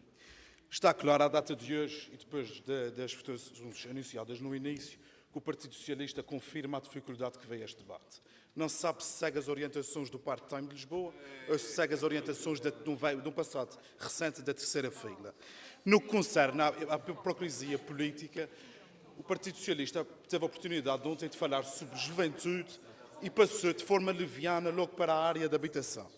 Está claro, à data de hoje, e depois das votações anunciadas no início, que o Partido Socialista confirma a dificuldade que veio este debate. Não se sabe se segue as orientações do part-time de Lisboa ou se segue as orientações de um passado recente da terceira fila. No que concerne à hipocrisia política, o Partido Socialista teve a oportunidade ontem de falar sobre juventude e passou de forma leviana logo para a área da habitação.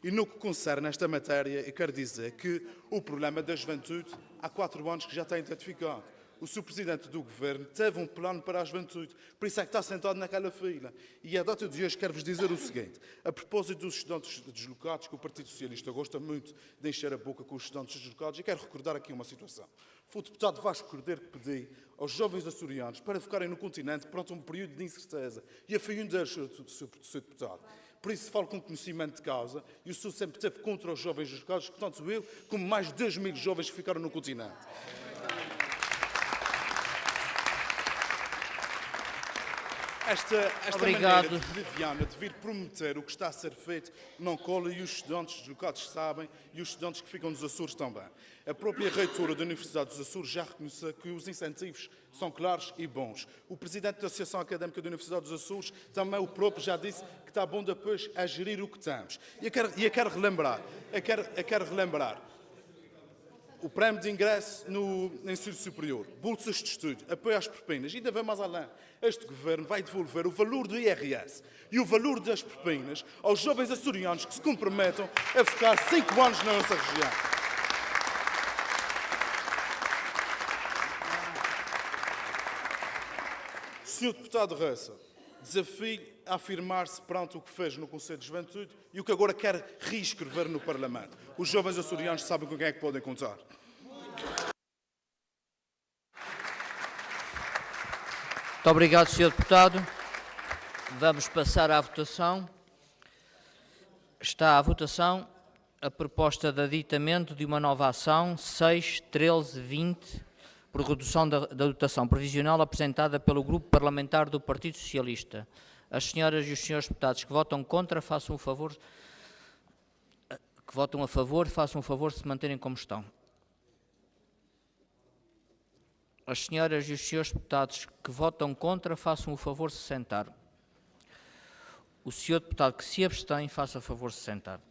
E no que concerne esta matéria, eu quero dizer que o problema da juventude há 4 anos que já está identificado. O Sr. Presidente do Governo teve um plano para a juventude, por isso é que está sentado naquela fila. E à data de hoje quero-vos dizer o seguinte, a propósito dos estudantes deslocados, que o Partido Socialista gosta muito de encher a boca com os estudantes deslocados, e quero recordar aqui uma situação. Foi o deputado Vasco Cordeiro que pediu aos jovens açorianos para ficarem no continente perante um período de incerteza. E foi um deles, Sr. Deputado. Por isso falo com conhecimento de causa, e o senhor sempre esteve contra os jovens deslocados, tanto eu como mais de 2 mil jovens que ficaram no continente. Esta maneira de leviana de vir prometer o que está a ser feito não cola, e os estudantes deslocados sabem, e os estudantes que ficam nos Açores também. A própria reitora da Universidade dos Açores já reconheceu que os incentivos são claros e bons. O presidente da Associação Académica da Universidade dos Açores, também o próprio, já disse que está bom depois a gerir o que temos. E eu quero relembrar o prémio de ingresso no ensino superior, bolsas de estudo, apoio às propinas, e ainda vai mais além. Este Governo vai devolver o valor do IRS e o valor das propinas aos jovens açorianos que se comprometam a ficar 5 anos na nossa região. Sr. Deputado Ressa, desafio a afirmar-se perante o que fez no Conselho de Juventude e o que agora quer reescrever no Parlamento. Os jovens açorianos sabem com quem é que podem contar. Muito obrigado, Sr. Deputado. Vamos passar à votação. Está à votação a proposta de aditamento de uma nova ação 6.13.20 por redução da dotação provisional apresentada pelo Grupo Parlamentar do Partido Socialista. As senhoras e os senhores deputados que votam contra, façam o favor, que votam a favor, façam o favor de se manterem como estão. As senhoras e os senhores deputados que votam contra, façam o favor de se sentar. O senhor deputado que se abstém, faça o favor de se sentar.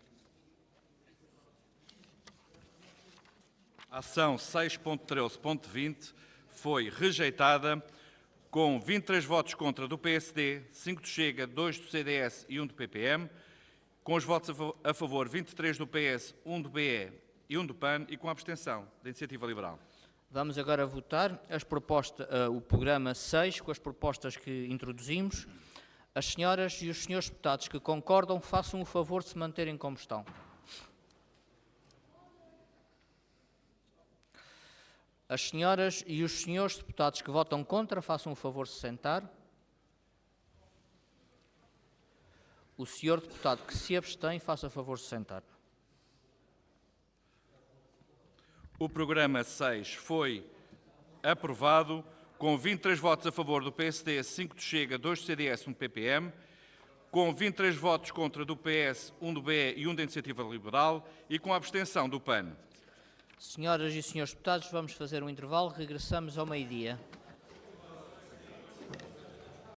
A ação 6.13.20 foi rejeitada com 23 votos contra do PSD, 5 do Chega, 2 do CDS e 1 do PPM, com os votos a favor 23 do PS, 1 do BE e 1 do PAN e com a abstenção da Iniciativa Liberal. Vamos agora votar o programa 6 com as propostas que introduzimos. As senhoras e os senhores deputados que concordam, façam o favor de se manterem como estão. As senhoras e os senhores deputados que votam contra, façam o favor de se sentar. O senhor deputado que se abstém, faça o favor de se sentar. O programa 6 foi aprovado com 23 votos a favor do PSD, 5 do Chega, 2 do CDS, 1 do PPM, com 23 votos contra do PS, 1 do BE e 1 da Iniciativa Liberal e com a abstenção do PAN. Senhoras e senhores deputados, vamos fazer um intervalo. Regressamos ao meio-dia.